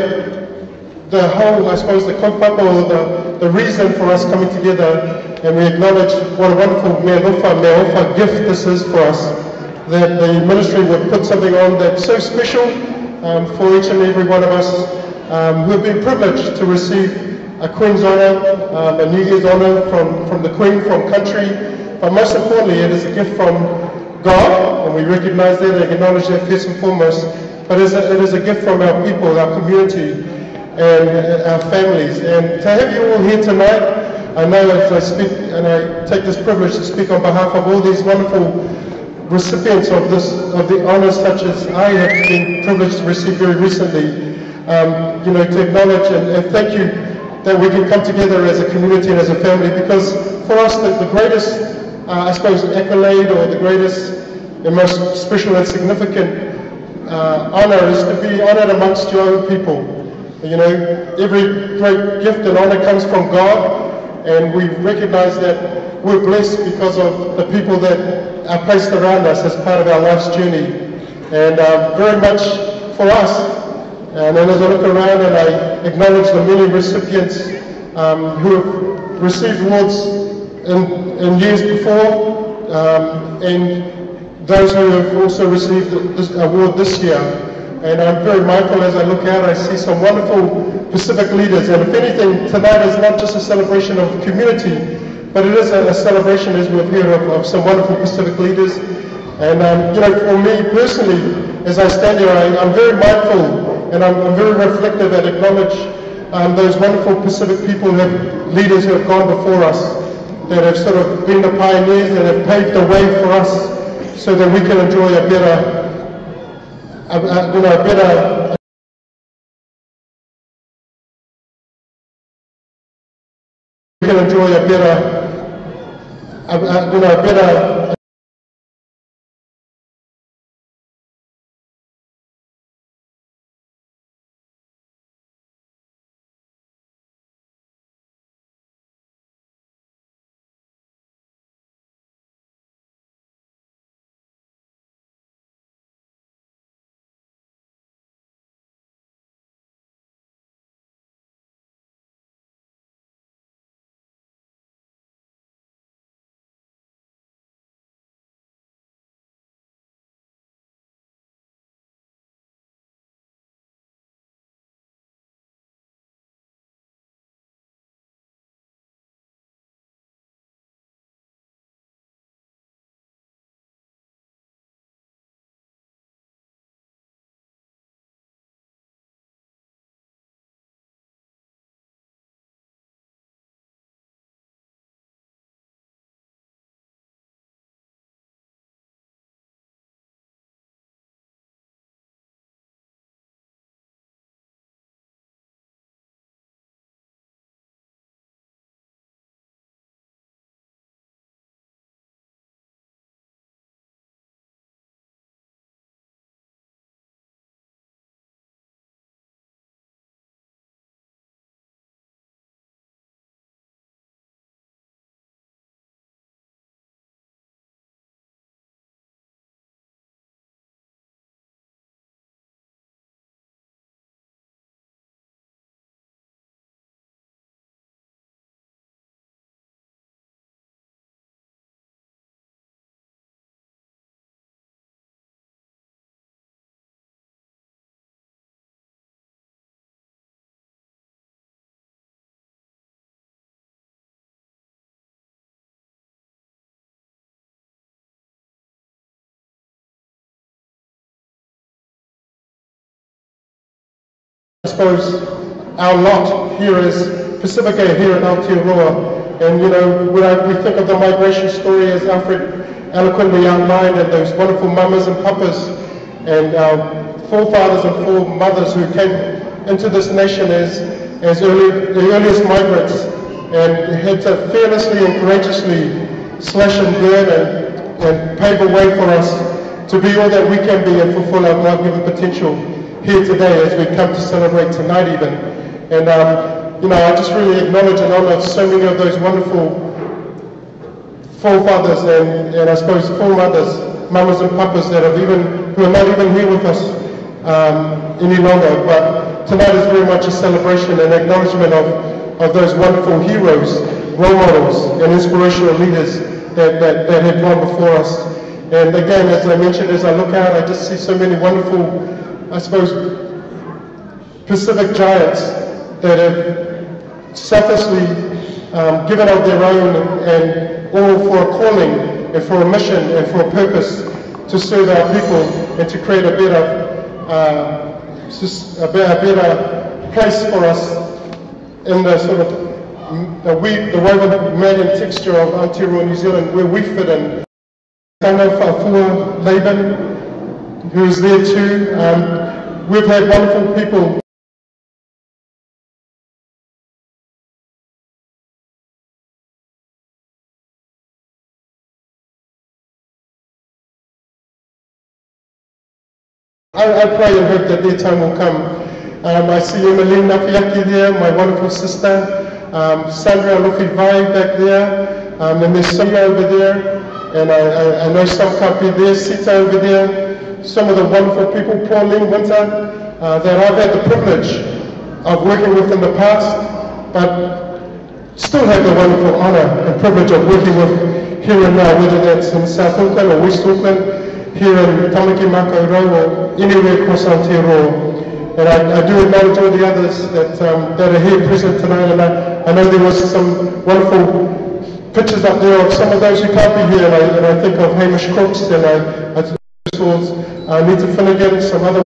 the whole, I suppose, the kaupapa, or the reason for us coming together, and we acknowledge what a wonderful mea ofa gift this is for us, that the ministry would put something on that's so special for each and every one of us who have been privileged to receive a Queen's honour, a New Year's honour from the Queen, from country, but most importantly, it is a gift from God, and we recognise that and acknowledge that first and foremost, but it is a gift from our people, our community, and our families. And to have you all here tonight, I know as I speak, and I take this privilege to speak on behalf of all these wonderful recipients of the honours such as I have been privileged to receive very recently, to acknowledge and thank you that we can come together as a community and as a family, because for us the greatest, I suppose, accolade, or the greatest and most special and significant honour is to be honoured amongst your own people. Every great gift and honour comes from God, and we recognise that we're blessed because of the people that are placed around us as part of our life's journey. And very much for us, and then as I look around and I acknowledge the many recipients who have received awards in years before, and those who have also received this award this year. And I'm very mindful as I look out, I see some wonderful Pacific leaders. And if anything, tonight is not just a celebration of community, but it is a celebration, as we've heard, of some wonderful Pacific leaders. And for me personally, as I stand here, I'm very mindful, and I'm very reflective and acknowledge those wonderful Pacific people, leaders who have gone before us, that have sort of been the pioneers and have paved the way for us so that we can enjoy a better a better we can enjoy a better I suppose our lot here is Pacifica here in Aotearoa, and when we think of the migration story as Alfred eloquently outlined, and those wonderful mamas and papas and our forefathers and foremothers who came into this nation as the earliest migrants and had to fearlessly and courageously slash and burn and pave a way for us to be all that we can be and fulfill our God-given potential here today as we come to celebrate tonight even. And I just really acknowledge and honor so many of those wonderful forefathers and I suppose foremothers, mamas and papas who are not even here with us any longer. But tonight is very much a celebration and acknowledgement of those wonderful heroes, role models and inspirational leaders that have gone before us. And again, as I mentioned, as I look out, I just see so many wonderful, I suppose, Pacific giants that have selflessly given of their own and all for a calling and for a mission and for a purpose to serve our people and to create a better place for us in the sort of the woven made and texture of Aotearoa, New Zealand, where we fit in. Tano Whaafua Laban, who is there too. We've had wonderful people. I pray and hope that their time will come. I see Emmeline Nafiaki there, my wonderful sister, Sandra Lofi Vai back there, and there's Sonia over there, and I know some can't be there, Sita over there, some of the wonderful people, Pauline Winter, that I've had the privilege of working with in the past, but still have the wonderful honour and privilege of working with here and now, whether that's in South Auckland or West Auckland, here in Tamaki Makaurau or anywhere across Aotearoa. And I do acknowledge all the others that are here present tonight, and I know there was some wonderful pictures up there of some of those who can't be here, and I think of Hamish Crooks, and I saw Nita Finnegan, some other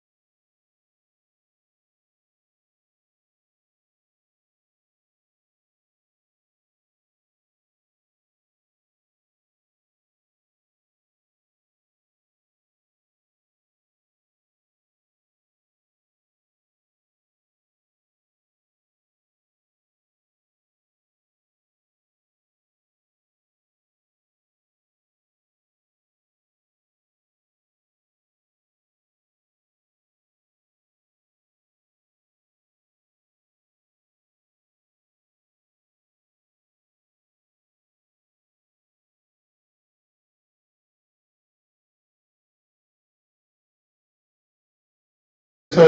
So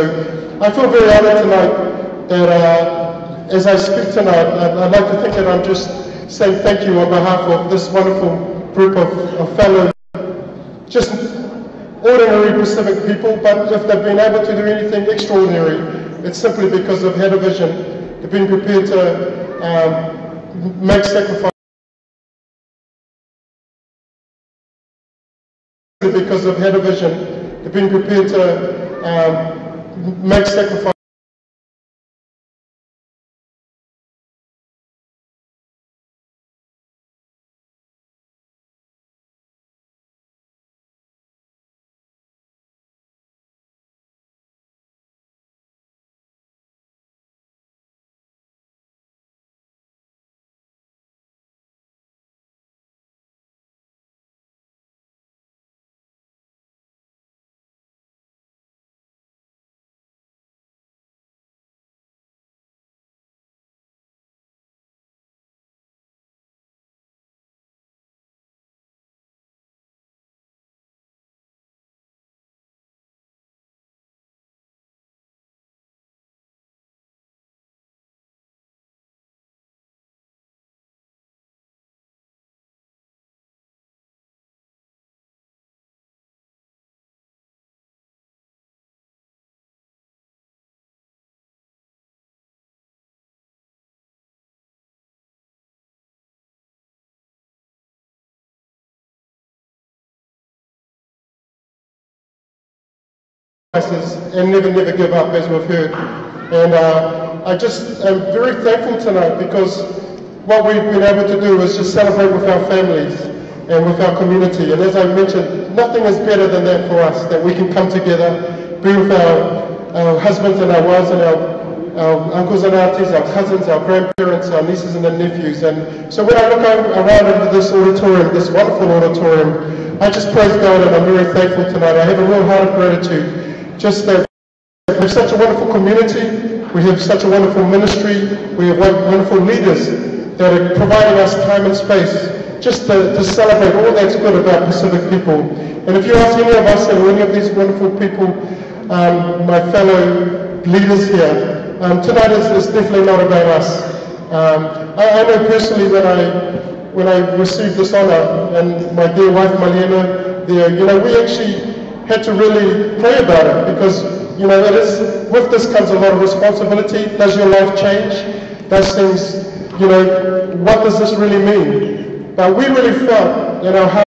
I feel very honored tonight that as I speak tonight, I'd like to think that I'm just saying thank you on behalf of this wonderful group of fellow, just ordinary Pacific people, but if they've been able to do anything extraordinary, it's simply because they've had a vision, they've been prepared to make sacrifices. Because they've had a vision, they've been prepared to make sacrifices. And never give up, as we've heard. And I just am very thankful tonight because what we've been able to do is just celebrate with our families and with our community. And as I mentioned, nothing is better than that for us, that we can come together, be with our husbands and our wives and our uncles and aunties, our cousins, our grandparents, our nieces and our nephews. And so when I look around into this auditorium, this wonderful auditorium, I just praise God and I'm very thankful tonight. I have a real heart of gratitude. Just that we have such a wonderful community, we have such a wonderful ministry, we have wonderful leaders that are providing us time and space just to celebrate all that's good about Pacific people. And if you ask any of us or any of these wonderful people, my fellow leaders here, tonight is definitely not about us. I know personally when I received this honor, and my dear wife Malena there, we actually had to really pray about it because, it is, with this comes a lot of responsibility. Does your life change? Does things, what does this really mean? But we really felt in our heart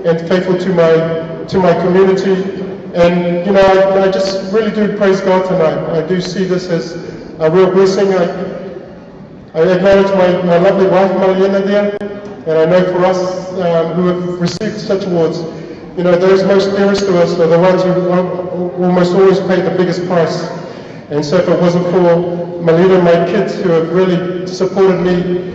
and faithful to my community. And you know, I just really do praise God tonight. I do see this as a real blessing. I acknowledge my lovely wife, Mariana, there, and I know for us who have received such awards, you know, those most nearest to us are the ones who almost always pay the biggest price. And so if it wasn't for Melina and my kids who have really supported me,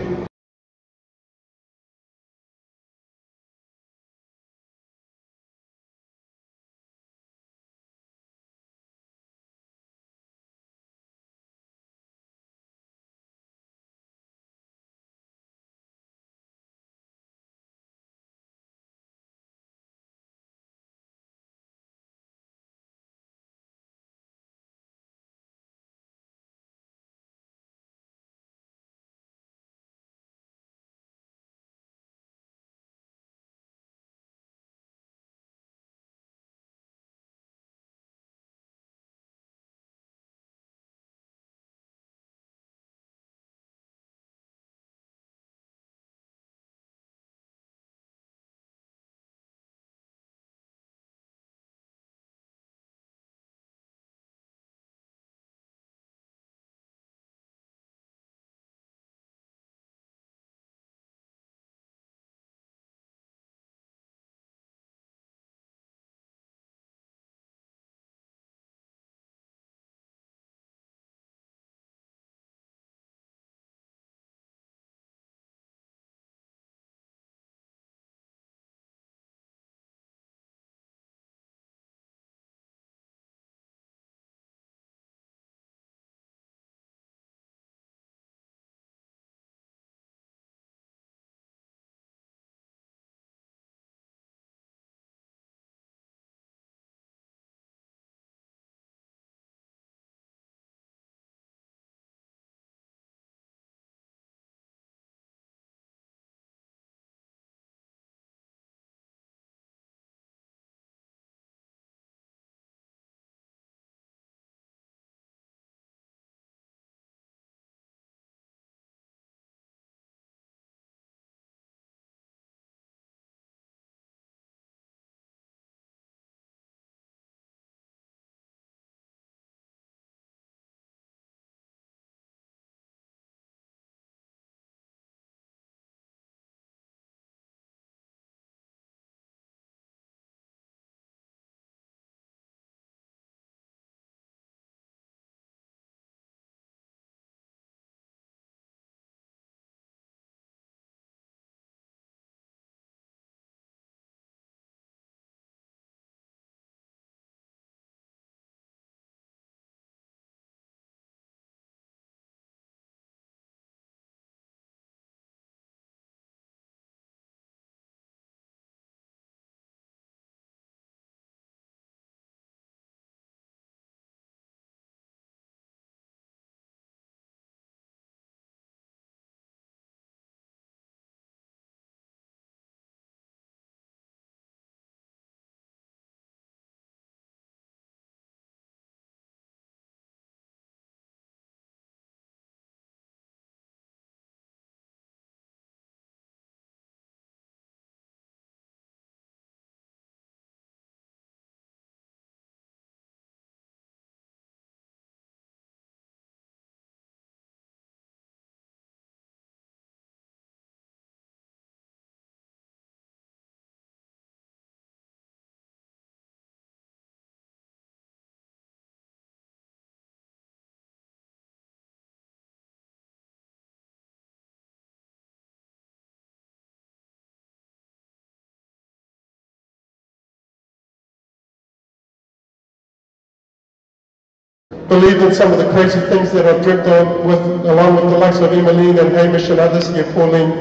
believe in some of the crazy things that I've dreamt of along with the likes of Emmeline and Hamish and others here, Pauline.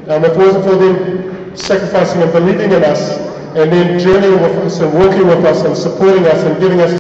If it wasn't for them sacrificing and believing in us, and then journeying with us and walking with us and supporting us and giving us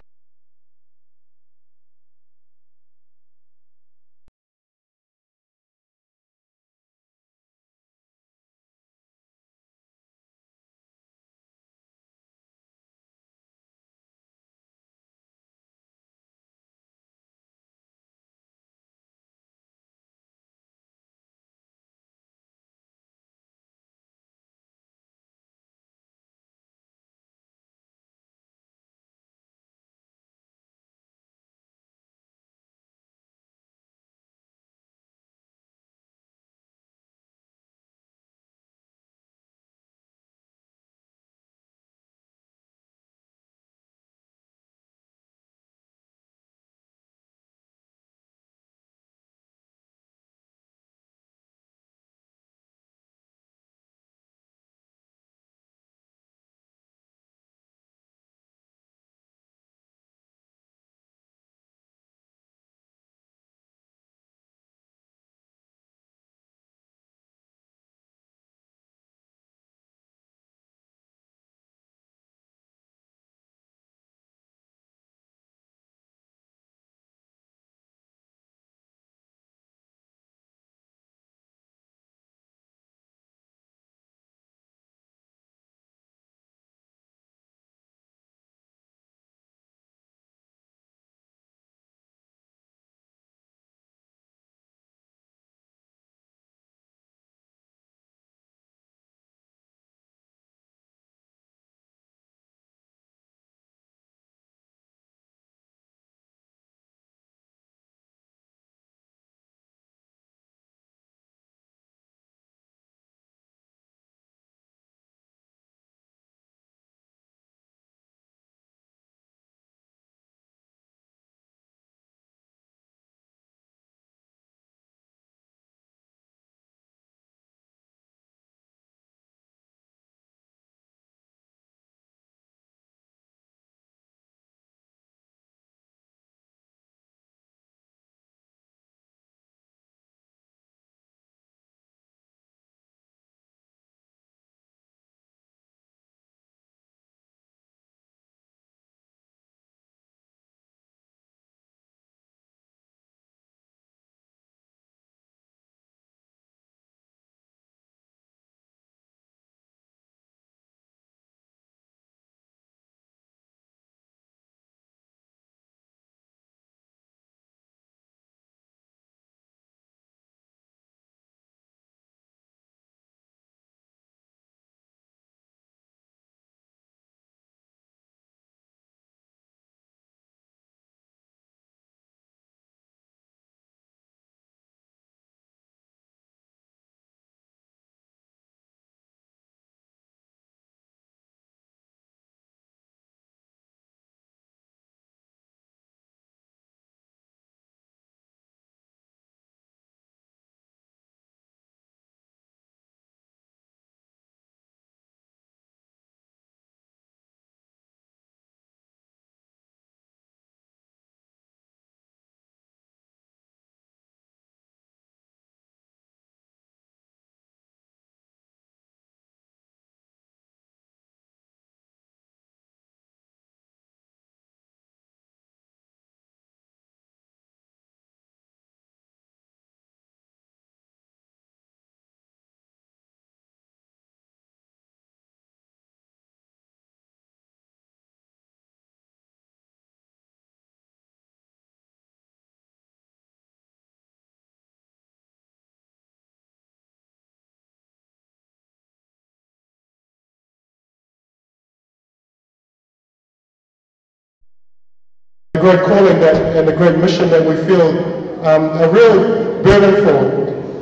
great calling and the great mission that we feel a real burden for.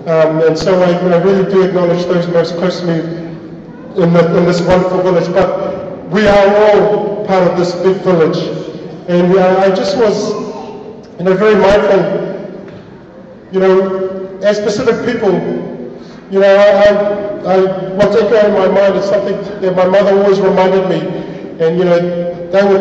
And so I really do acknowledge those most close to me in this wonderful village. But we are all part of this big village. And I just was, very mindful, as Pacific people, what's echoing in my mind is something that my mother always reminded me. And, they were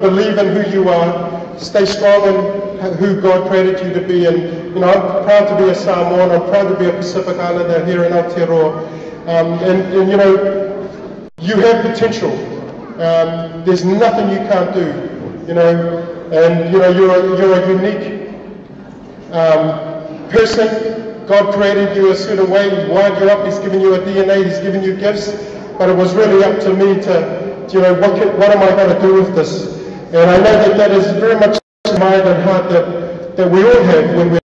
believe in who you are, stay strong in who God created you to be. And I'm proud to be a Samoan. I'm proud to be a Pacific Islander here in Aotearoa. And you have potential. There's nothing you can't do. And you're a unique person. God created you a certain way. He wired you up. He's given you a DNA. He's given you gifts. But it was really up to me to, what am I going to do with this? And I know that is very much the mind and heart that we all have when we're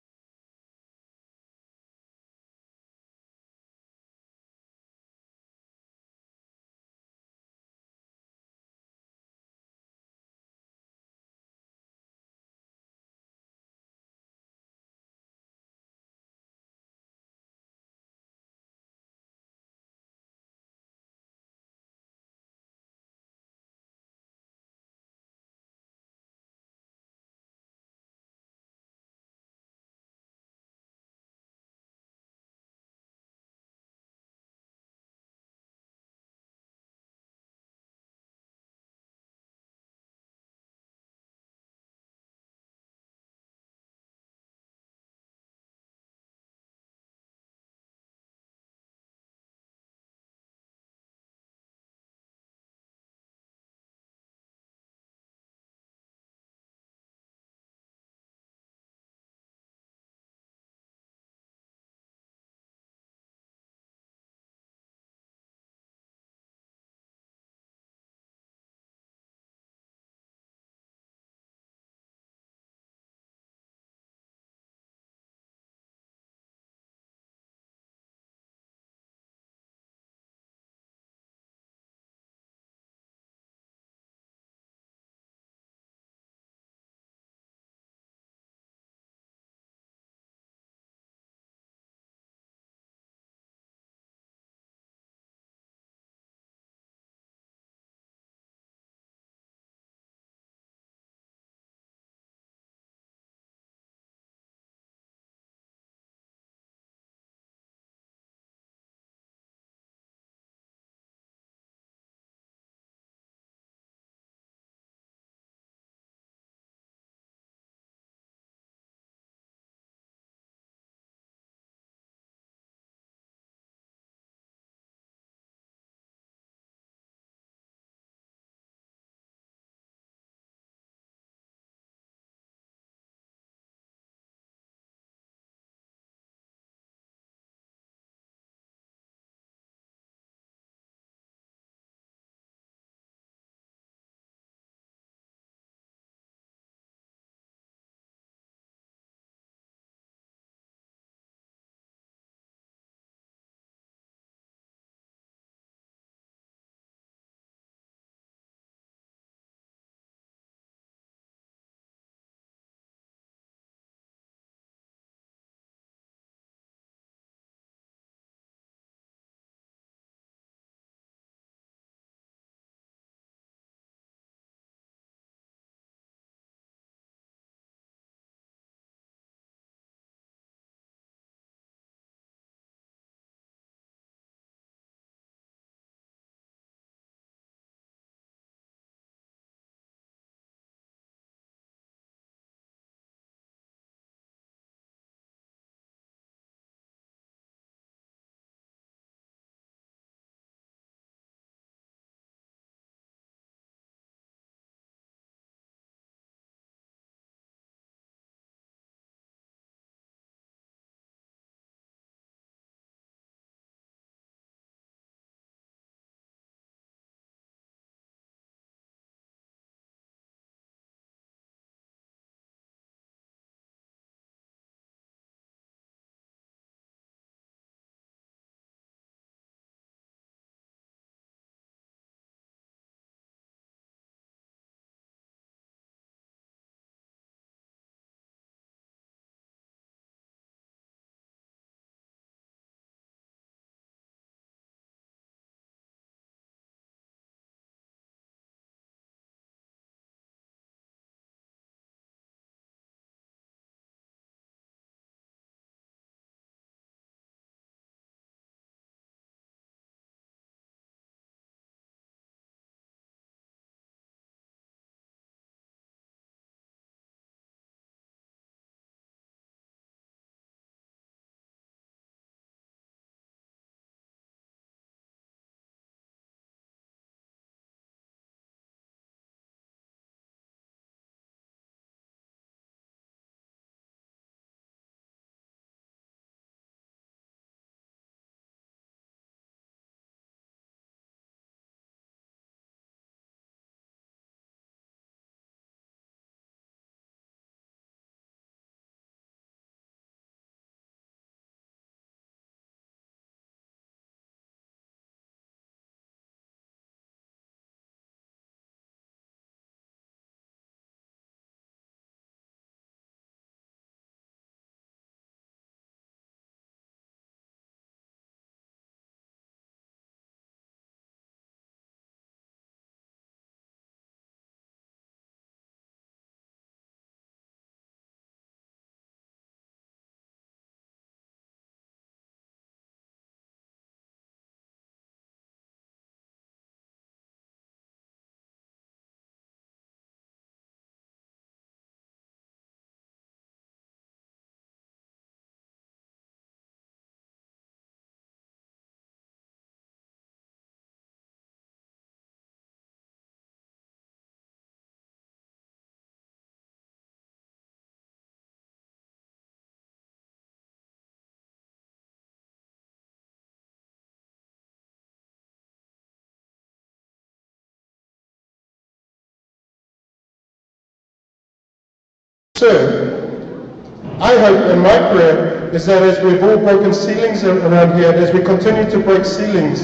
Sir, I hope, and my prayer is that as we've all broken ceilings around here, and as we continue to break ceilings,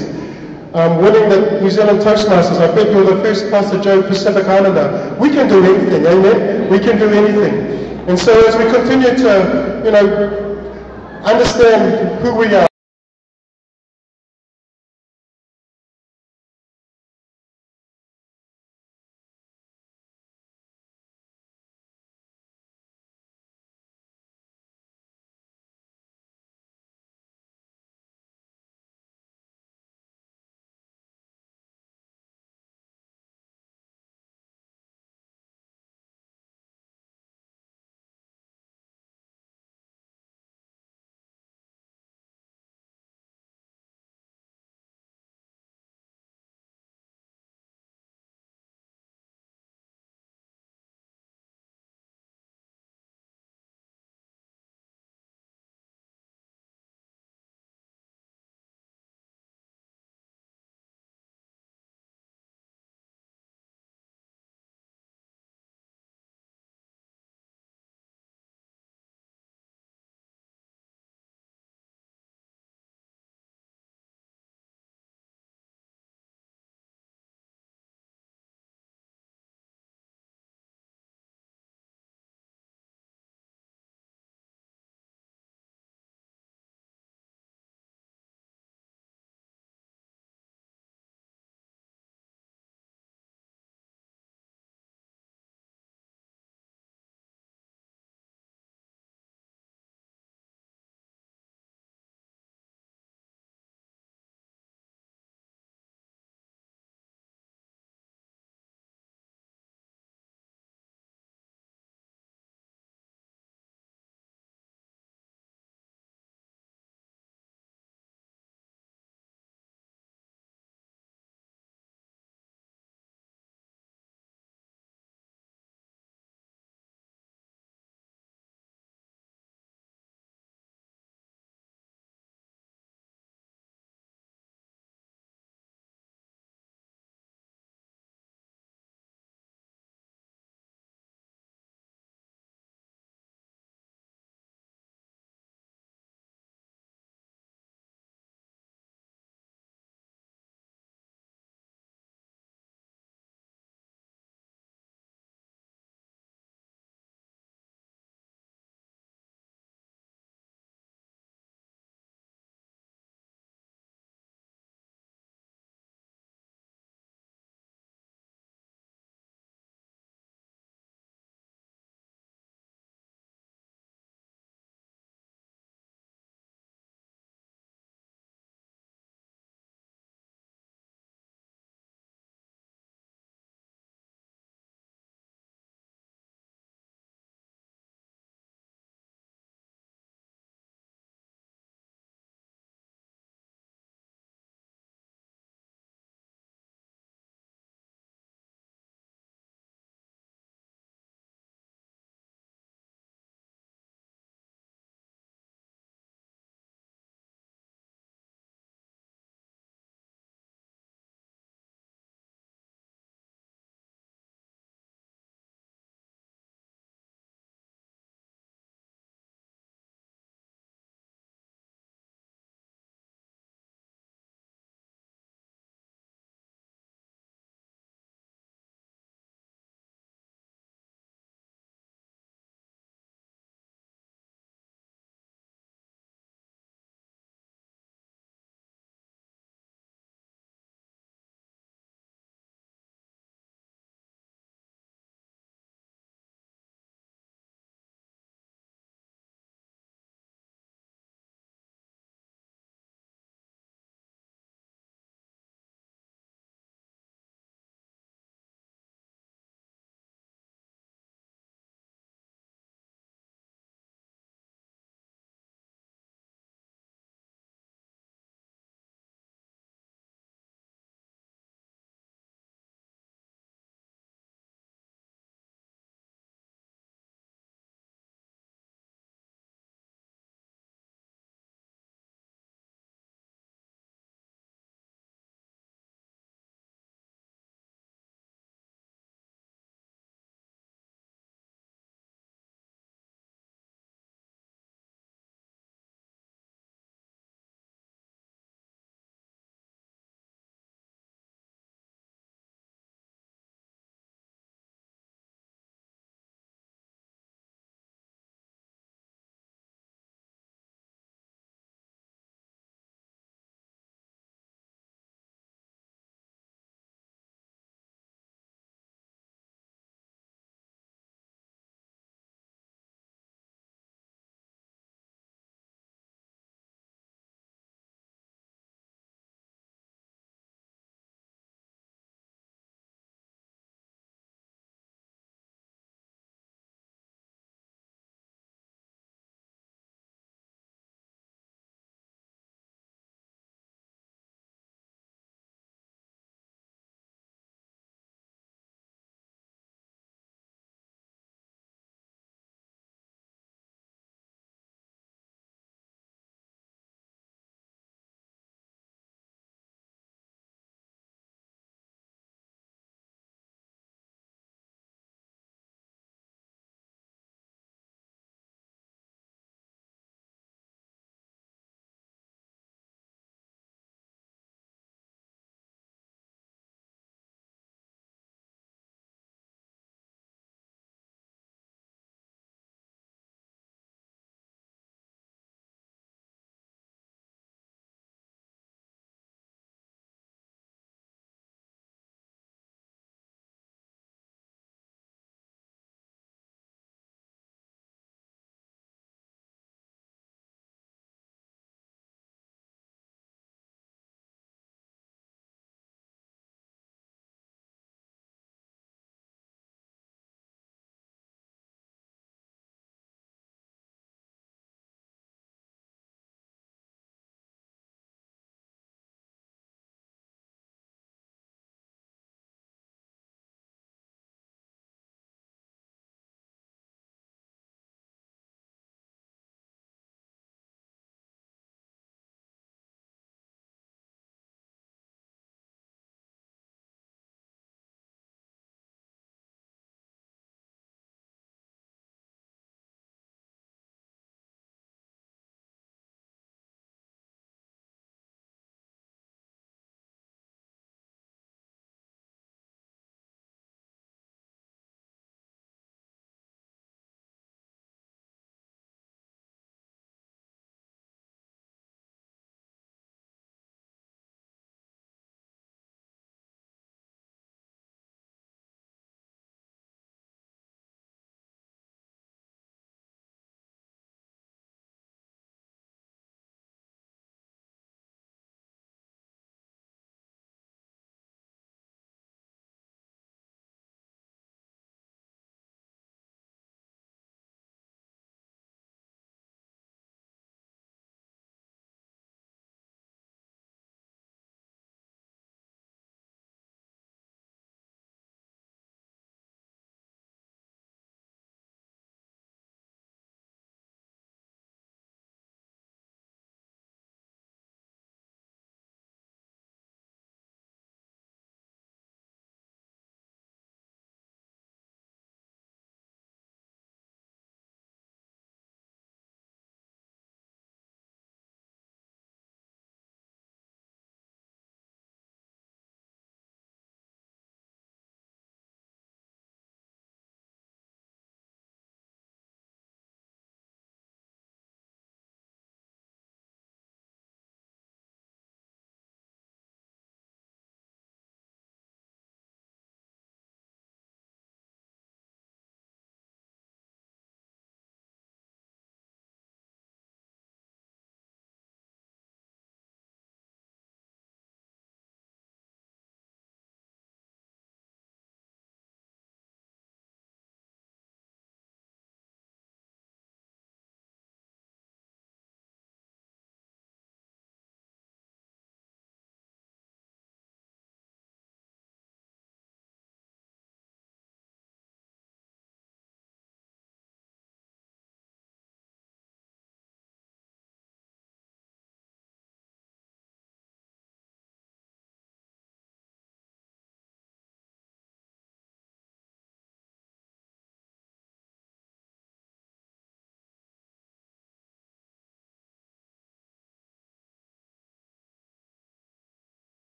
winning the New Zealand Toastmasters, I bet you're the first Pastor Joe Pacific Islander. We can do anything, amen? We can do anything. And so as we continue to, understand who we are,